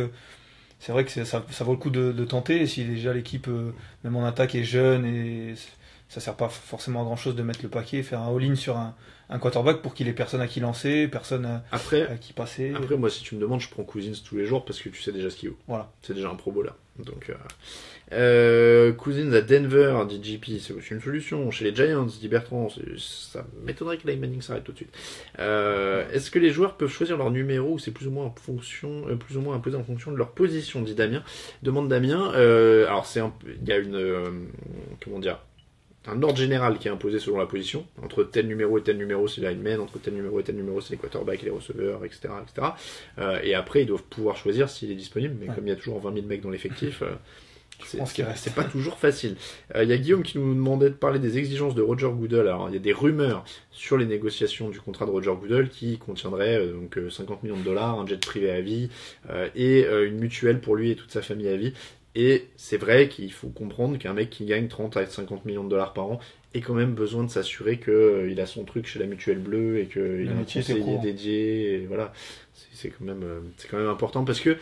c'est vrai que ça vaut le coup de tenter. Et si déjà l'équipe, même en attaque, est jeune et ça sert pas forcément à grand chose de mettre le paquet, faire un all-in sur un quarterback pour qu'il ait personne à qui lancer, personne à qui passer. Après, moi, si tu me demandes, je prends Cousins tous les jours parce que tu sais déjà ce qu'il vaut. Voilà. C'est déjà un pro bowler. Donc, Cousins à Denver, dit JP, c'est aussi une solution. Chez les Giants, dit Bertrand, ça m'étonnerait que Eli Manning s'arrête tout de suite. Est-ce que les joueurs peuvent choisir leur numéro ou c'est plus ou moins imposé en fonction de leur position, dit Damien. Demande Damien. Alors, il y a un ordre général qui est imposé selon la position. Entre tel numéro et tel numéro, c'est les linemen. Entre tel numéro et tel numéro, c'est les quarterbacks et les receveurs, etc. Et après, ils doivent pouvoir choisir s'il est disponible. Mais comme il y a toujours 20 000 mecs dans l'effectif, c'est pas toujours facile. Il y a Guillaume qui nous demandait de parler des exigences de Roger Goodell. Alors, il y a des rumeurs sur les négociations du contrat de Roger Goodell qui contiendrait 50 millions de dollars, un jet privé à vie et une mutuelle pour lui et toute sa famille à vie. Et c'est vrai qu'il faut comprendre qu'un mec qui gagne 30 à 50 millions de dollars par an ait quand même besoin de s'assurer qu'il a son truc chez la mutuelle bleue et qu'il a un conseiller dédié. Et voilà, c'est quand même important parce que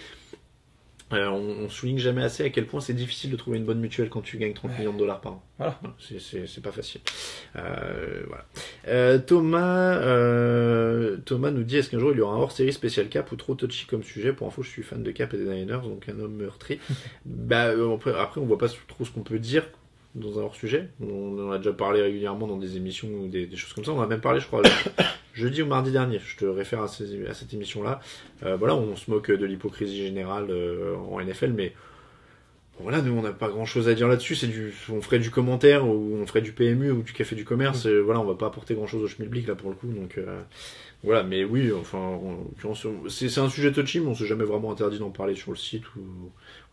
on souligne jamais assez à quel point c'est difficile de trouver une bonne mutuelle quand tu gagnes 30 millions de dollars par an. Voilà. C'est pas facile. Voilà. Thomas nous dit est-ce qu'un jour il y aura un hors-série spécial Cap ou trop touchy comme sujet? Pour info, je suis fan de Cap et des Niners, donc un homme meurtri. Après, on voit pas trop ce qu'on peut dire dans un hors-sujet. On en a déjà parlé régulièrement dans des émissions ou des choses comme ça. On en a même parlé, je crois, jeudi ou mardi dernier. Je te réfère à cette émission-là. Voilà, on se moque de l'hypocrisie générale en NFL, mais voilà, nous on n'a pas grand-chose à dire là-dessus. On ferait du commentaire ou on ferait du PMU ou du café du commerce. Voilà, on va pas apporter grand-chose au schmilblick là pour le coup. Donc voilà, mais oui, enfin, c'est un sujet touchy, mais on s'est jamais vraiment interdit d'en parler sur le site ou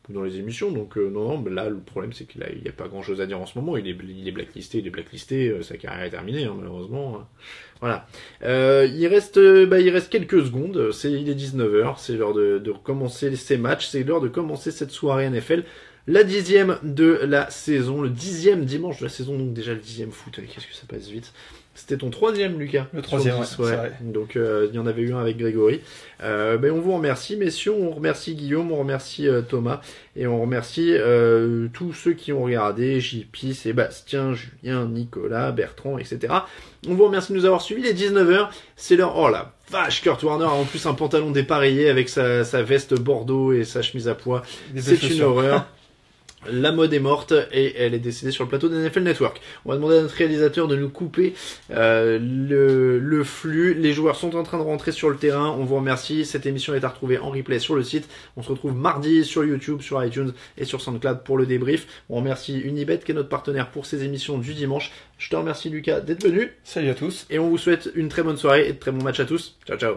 dans les émissions, donc non, mais là le problème c'est qu'il n'y a pas grand chose à dire en ce moment, il est blacklisté, sa carrière est terminée, hein, malheureusement. Voilà. Il reste quelques secondes, il est 19h, c'est l'heure de commencer ces matchs, c'est l'heure de commencer cette soirée NFL, la 10e de la saison, le 10e dimanche de la saison, donc déjà le 10e foot, qu'est-ce que ça passe vite. C'était ton 3e, Lucas. Le 3e, ouais. Donc, il y en avait eu un avec Grégory. On vous remercie, messieurs. On remercie Guillaume, on remercie Thomas. Et on remercie tous ceux qui ont regardé. JP, Sébastien, Julien, Nicolas, Bertrand, etc. On vous remercie de nous avoir suivis. Il est 19h. C'est l'heure. Oh la vache, Kurt Warner a en plus un pantalon dépareillé avec sa veste bordeaux et sa chemise à pois. C'est une horreur. La mode est morte et elle est décédée sur le plateau de NFL Network. On va demander à notre réalisateur de nous couper le flux. Les joueurs sont en train de rentrer sur le terrain. On vous remercie. Cette émission est à retrouver en replay sur le site. On se retrouve mardi sur YouTube, sur iTunes et sur SoundCloud pour le débrief. On remercie Unibet qui est notre partenaire pour ces émissions du dimanche. Je te remercie Lucas d'être venu. Salut à tous. Et on vous souhaite une très bonne soirée et de très bons matchs à tous. Ciao ciao.